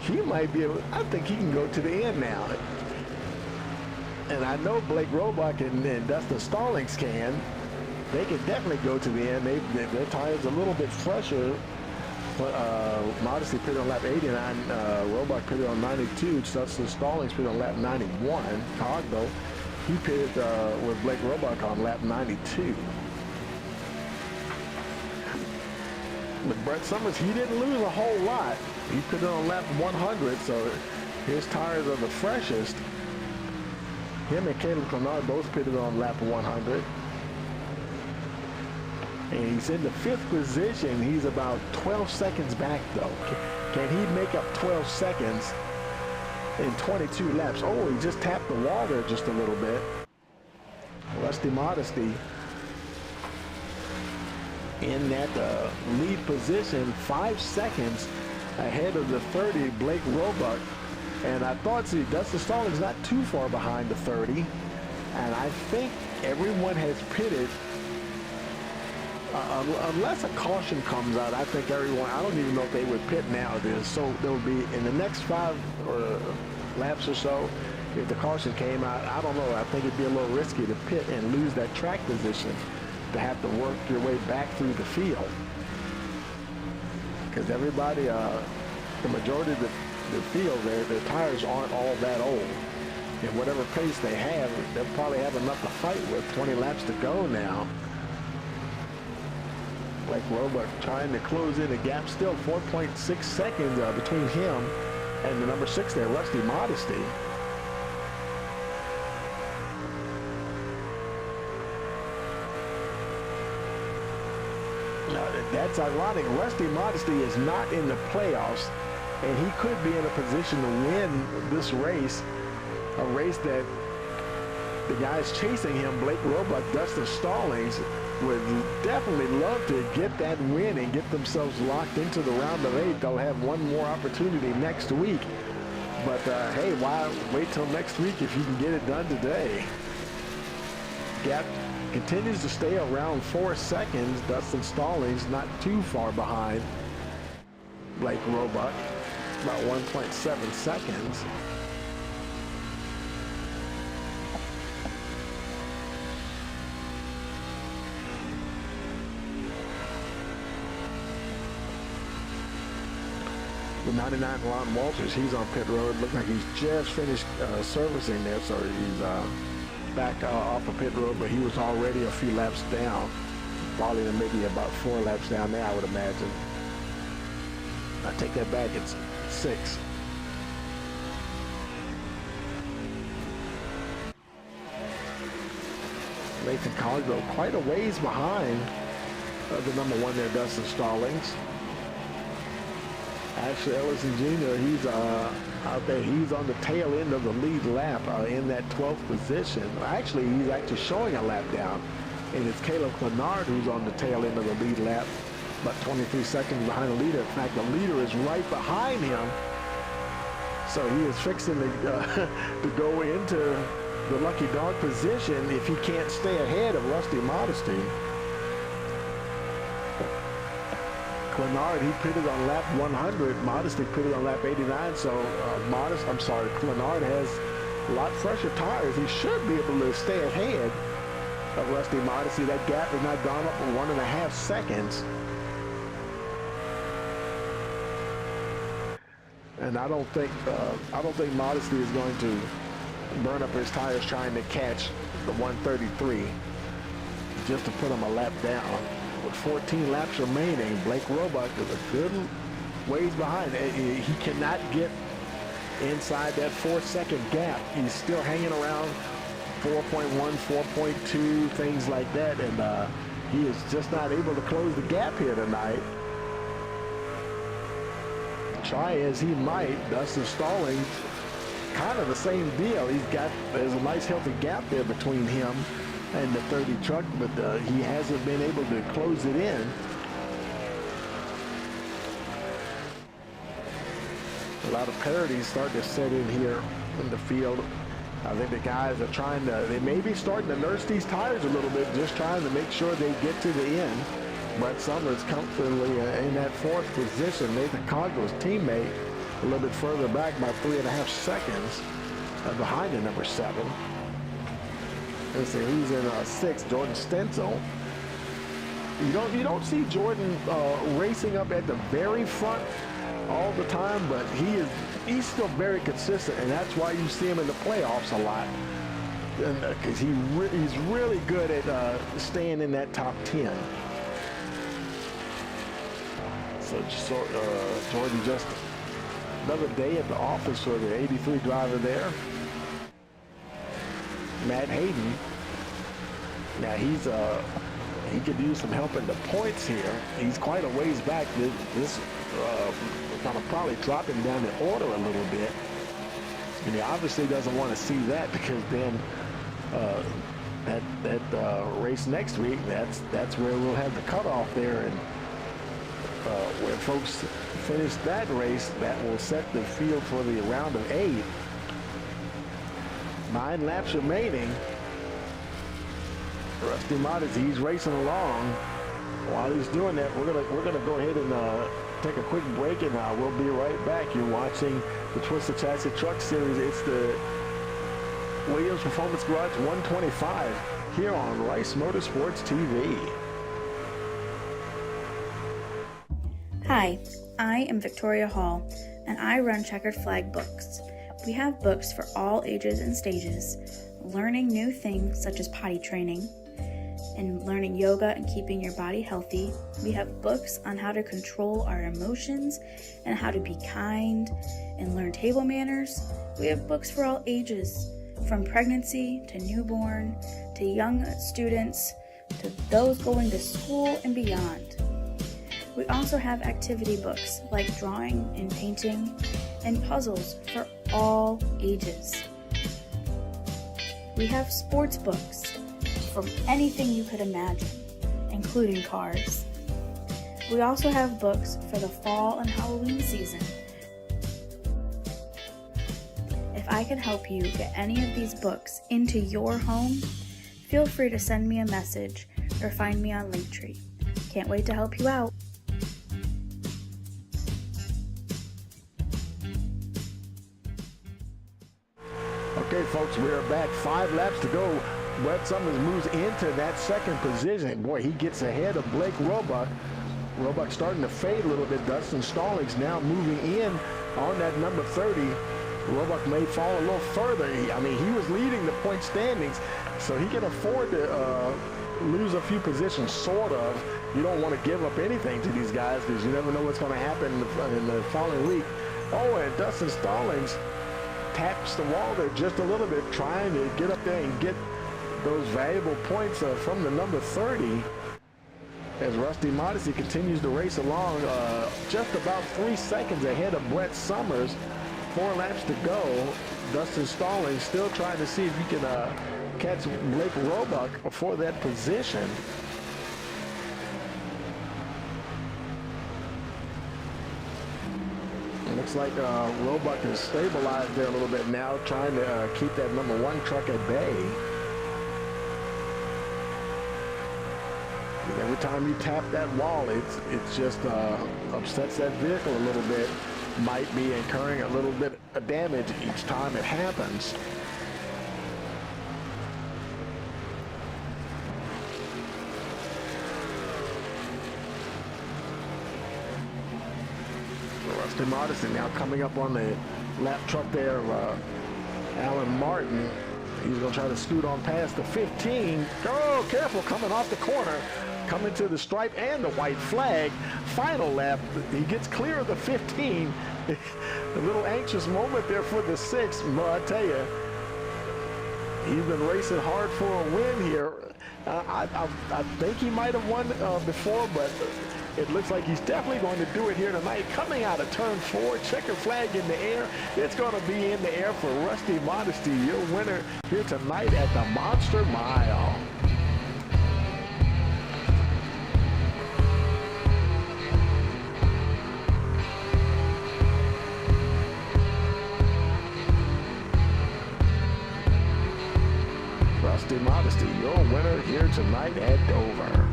he might be able, I think he can go to the end now. And I know Blake Roebuck and Dustin Stallings can. They can definitely go to the end. Their tires a little bit fresher. Modesty pitted on lap 89. Roebuck pitted on 92. Dustin Stallings pitted on lap 91. Cogdo, he pitted with Blake Roebuck on lap 92. But Brett Summers, he didn't lose a whole lot. He put it on lap 100, so his tires are the freshest. Him and Caleb Clenard both pitted on lap 100. And he's in the fifth position. He's about 12 seconds back, though. Can he make up 12 seconds in 22 laps? Oh, he just tapped the wall there just a little bit. Rusty Modesty in that lead position, 5 seconds ahead of the 30, Blake Roebuck. And I thought, see, Dustin Stallings not too far behind the 30. And I think everyone has pitted, unless a caution comes out, I think everyone, I don't even know if they would pit now. So there will be, in the next 5 laps or so, if the caution came out, I don't know, I think it'd be a little risky to pit and lose that track position, to have to work your way back through the field. Because everybody, the majority of the field, their tires aren't all that old. And whatever pace they have, they'll probably have enough to fight with. 20 laps to go now. Blake Roebuck trying to close in a gap, still 4.6 seconds between him and the number 6 there, Rusty Modesty. That's ironic. Rusty Modesty is not in the playoffs, and he could be in a position to win this race, a race that the guys chasing him, Blake Roebuck, Dustin Stallings, would definitely love to get that win and get themselves locked into the round of 8. They'll have one more opportunity next week. But hey, why wait till next week if you can get it done today? Gap continues to stay around 4 seconds. Dustin Stallings not too far behind Blake Roebuck, about 1.7 seconds. The 99 Lon Walters, he's on pit road. Looks like he's just finished servicing there, so he's back off of pit road, but he was already a few laps down. Probably maybe about 4 laps down there, I would imagine. I take that back, it's 6. Nathan Cogdell quite a ways behind the number 1 there, Dustin Stallings. Ashley Ellison Jr., he's out there. He's on the tail end of the lead lap in that 12th position. Actually, he's actually showing a lap down. And it's Caleb Clenard who's on the tail end of the lead lap, about 23 seconds behind the leader. In fact, the leader is right behind him. So he is fixing to go into the lucky dog position if he can't stay ahead of Rusty Modesty. Clenard, he pitted on lap 100. Modesty pitted on lap 89. So Clenard has a lot fresher tires. He should be able to stay ahead of Rusty Modesty. That gap has not gone up 1.5 seconds. And I don't think Modesty is going to burn up his tires trying to catch the 133 just to put him a lap down. With 14 laps remaining, Blake Roebuck is a good ways behind. He cannot get inside that 4-second gap. He's still hanging around 4.1, 4.2, things like that, and he is just not able to close the gap here tonight. Try as he might, Dustin Stallings, kind of the same deal. There's a nice healthy gap there between him and the 30 truck, but he hasn't been able to close it in. A lot of parity starting to set in here in the field. I think the guys are they may be starting to nurse these tires a little bit, just trying to make sure they get to the end. Brett Summers comfortably in that 4th position. Nathan Cogdell's teammate a little bit further back by 3.5 seconds behind the number 7. Let's see, he's in 6th, Jordan Stencil. You don't see Jordan racing up at the very front all the time, but he's still very consistent, and that's why you see him in the playoffs a lot. Because he's really good at staying in that top 10. So Jordan, just another day at the office for the 83 driver there. Matt Hayden. Now he could use some help in the points here. He's quite a ways back. This kind of probably drop him down the order a little bit. And he obviously doesn't want to see that, because then that race next week, that's where we'll have the cutoff there, and where folks finish that race, that will set the field for the round of 8. 9 laps remaining. Rusty Modesty, he's racing along. While he's doing that, we're gonna go ahead and take a quick break, and we'll be right back. You're watching the Twisted Chassis Truck Series. It's the Williams Performance Garage 125 here on Rice Motorsports TV. Hi, I am Victoria Hall, and I run Checkered Flag Books. We have books for all ages and stages, learning new things such as potty training, and learning yoga and keeping your body healthy. We have books on how to control our emotions and how to be kind and learn table manners. We have books for all ages, from pregnancy to newborn to young students to those going to school and beyond. We also have activity books like drawing and painting and puzzles for all ages. We have sports books from anything you could imagine, including cars. We also have books for the fall and Halloween season. If I can help you get any of these books into your home, feel free to send me a message or find me on Linktree. Can't wait to help you out. Okay, folks, we're back. 5 laps to go. Brett Summers moves into that 2nd position. Boy, he gets ahead of Blake Roebuck. Roebuck starting to fade a little bit. Dustin Stallings now moving in on that number 30. Roebuck may fall a little further. He was leading the point standings, so he can afford to lose a few positions, sort of. You don't want to give up anything to these guys, because you never know what's going to happen in the following week. Oh, and Dustin Stallings taps the wall there just a little bit, trying to get up there and get those valuable points from the number 30. As Rusty Modesty continues to race along, just about 3 seconds ahead of Brett Summers. 4 laps to go. Dustin Stallings still trying to see if he can catch Blake Roebuck for that position. Looks like Roebuck is stabilized there a little bit now, trying to keep that number 1 truck at bay. And every time you tap that wall, it just upsets that vehicle a little bit. Might be incurring a little bit of damage each time it happens. Rusty Modesty now coming up on the lap truck there of Alan Martin. He's going to try to scoot on past the 15. Oh, careful, coming off the corner. Coming to the stripe and the white flag. Final lap, he gets clear of the 15. A little anxious moment there for the 6. But I tell you, he's been racing hard for a win here. I think he might have won before, but it looks like he's definitely going to do it here tonight. Coming out of turn 4, checkered flag in the air. It's going to be in the air for Rusty Modesty, your winner here tonight at the Monster Mile. Rusty Modesty, your winner here tonight at Dover.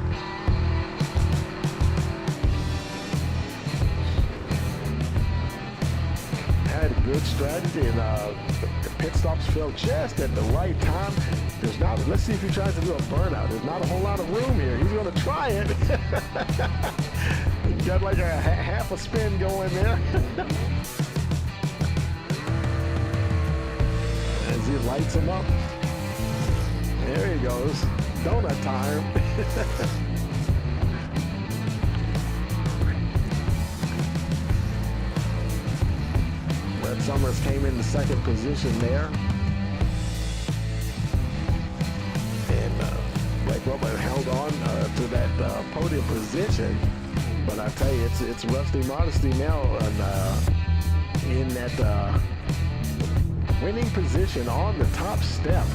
Had a good strategy, and the pit stops fell just at the right time. There's not. Let's see if he tries to do a burnout. There's not a whole lot of room here. He's going to try it. He got like a half a spin going there. As he lights him up. There he goes. Donut time. Brett Summers came in the second position there. And Blake Robert held on to that podium position. But I tell you, it's Rusty Modesty now in that winning position on the top step.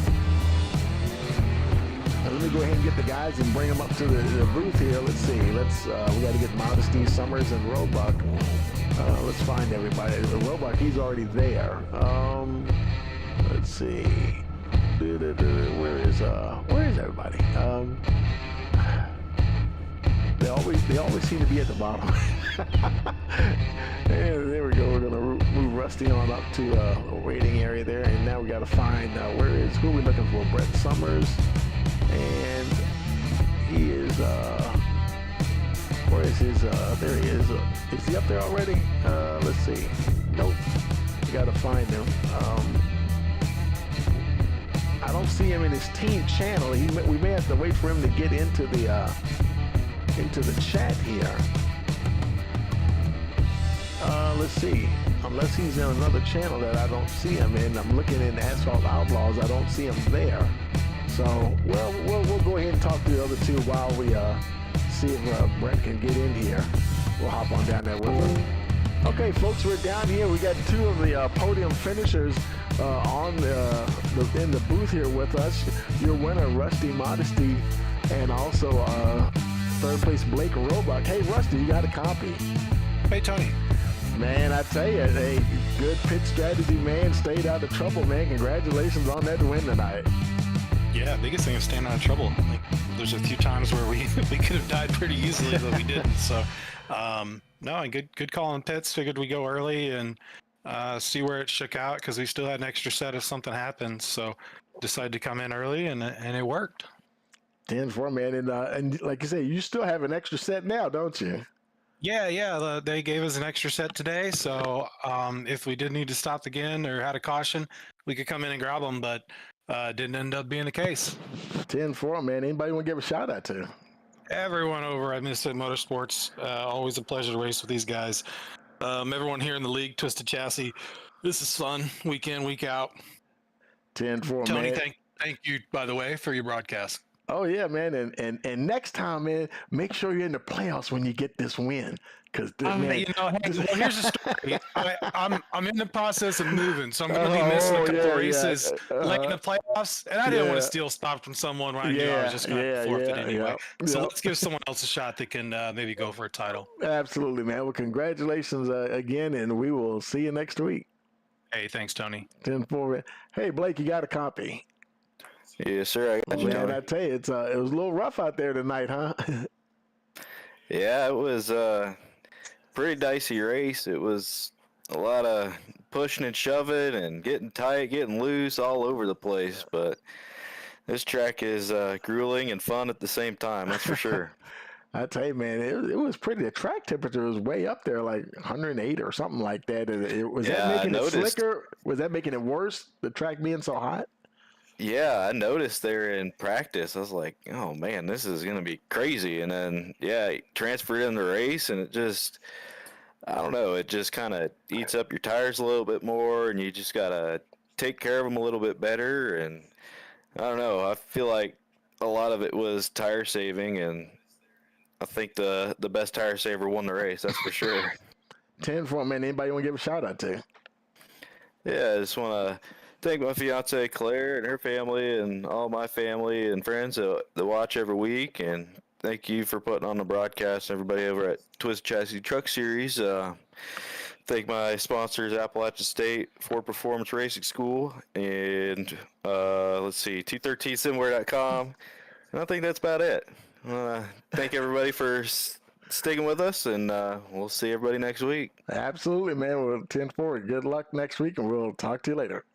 Let me go ahead and get the guys and bring them up to the booth here. Let's see. We got to get Modesty, Summers, and Roebuck. Let's find everybody. Roebuck, he's already there. Let's see. Where is everybody? They always seem to be at the bottom. And there we go. We're gonna move Rusty on up to a waiting area there, and now we got to find who are we looking for? Brett Summers. And he is, where is his, there he is he up there already? Let's see. Nope. We gotta find him. I don't see him in his team channel. We may have to wait for him to get into the chat here. Let's see. Unless he's in another channel that I don't see him in. I'm looking in Asphalt Outlaws. I don't see him there. So, well, we'll go ahead and talk to the other two while we see if Brett can get in here. We'll hop on down there with him. Okay, folks, we're down here. We got two of the podium finishers in the booth here with us. Your winner, Rusty Modesty, and also third place Blake Roebuck. Hey, Rusty, you got a copy? Hey, Tony. Man, I tell you, hey, good pit strategy, man. Stayed out of trouble, man. Congratulations on that win tonight. Yeah, biggest thing is staying out of trouble. Like, there's a few times where we could have died pretty easily, but we didn't. So, no, good call on pits. Figured we go early and see where it shook out because we still had an extra set if something happens. So, decided to come in early and it worked. 10-4, man, and like you say, you still have an extra set now, don't you? Yeah. They gave us an extra set today, so if we did need to stop again or had a caution, we could come in and grab them, but didn't end up being the case. 10-4, man. Anybody want to give a shout out to? Everyone over at Minnesota Motorsports. Always a pleasure to race with these guys. Everyone here in the league, Twisted Chassis. This is fun, week in, week out. 10-4, Tony, man. thank you, by the way, for your broadcast. Oh yeah, man, and next time, man, make sure you're in the playoffs when you get this win, because Well, here's the story. I'm in the process of moving, so I'm going to be missing a couple races late in the playoffs, and I didn't want to steal spot from someone when I knew I was just going to forfeit anyway. So let's give someone else a shot that can maybe go for a title. Absolutely, man. Well, congratulations again, and we will see you next week. Hey, thanks, Tony. 10-4. Hey, Blake, you got a copy? Yes, sir. I got you, Man, Tony. I tell you, it was a little rough out there tonight, huh? Yeah, it was a pretty dicey race. It was a lot of pushing and shoving and getting tight, getting loose all over the place. But this track is grueling and fun at the same time, that's for sure. I tell you, man, it was pretty. The track temperature was way up there, like 108 or something like that. And was that Yeah, I making it noticed. slicker? Was that making it worse? The track being so hot? Yeah, I noticed there in practice. I was like, oh man, this is gonna be crazy. And then yeah, transferred in the race, and it just, I don't know, it just kind of eats up your tires a little bit more, and you just gotta take care of them a little bit better. And I don't know, I feel like a lot of it was tire saving, and I think the best tire saver won the race. That's for sure. 10 for man. Anybody want to give a shout out to? Yeah, I just want to thank my fiance Claire and her family and all my family and friends that watch every week. And thank you for putting on the broadcast, everybody over at Twist Chassis Truck Series. Thank my sponsors, Appalachian State Ford Performance Racing School, and let's see, 213simware.com. And I think that's about it. Thank everybody for sticking with us, and we'll see everybody next week. Absolutely, man. We'll 10-4. Good luck next week, and we'll talk to you later.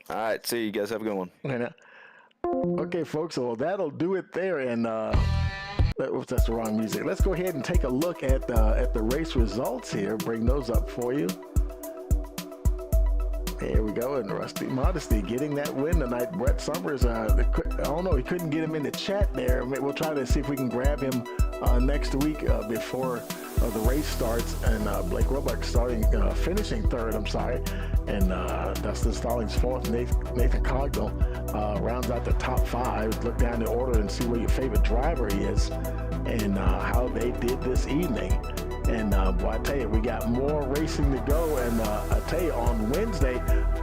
All right, see you guys. Have a good one. Okay, folks, so that'll do it there. And oops, that's the wrong music. Let's go ahead and take a look at the race results here. Bring those up for you. Here we go, and Rusty Modesty getting that win tonight. Brett Summers, I don't know, he couldn't get him in the chat there. We'll try to see if we can grab him next week before the race starts. And Blake Roebuck finishing third, and Dustin Stallings fourth. Nathan Cogdell rounds out the top five. Look down the order and see where your favorite driver is and how they did this evening. And boy, I tell you, we got more racing to go. And I tell you, on Wednesday,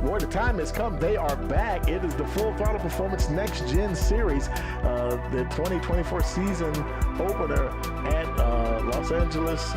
boy, the time has come. They are back. It is the Full Throttle Performance Next Gen Series, the 2024 season opener at Los Angeles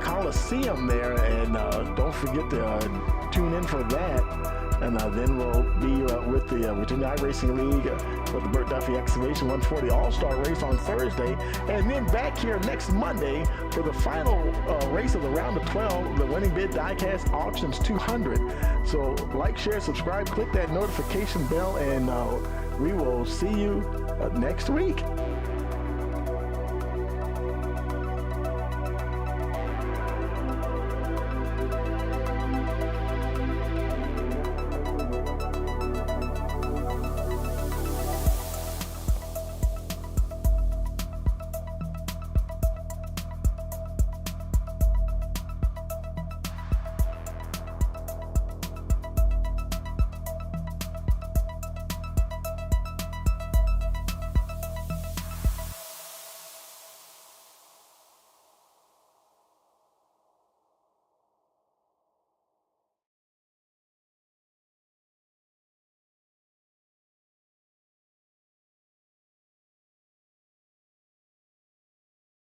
Coliseum there. And don't forget to tune in for that. And then we'll be with the Virginia iRacing League with the Burt Duffy Excavation 140 All-Star Race on Thursday. And then back here next Monday for the final race of the round of 12, the Winning Bid Diecast Auctions 200. So like, share, subscribe, click that notification bell, and we will see you next week.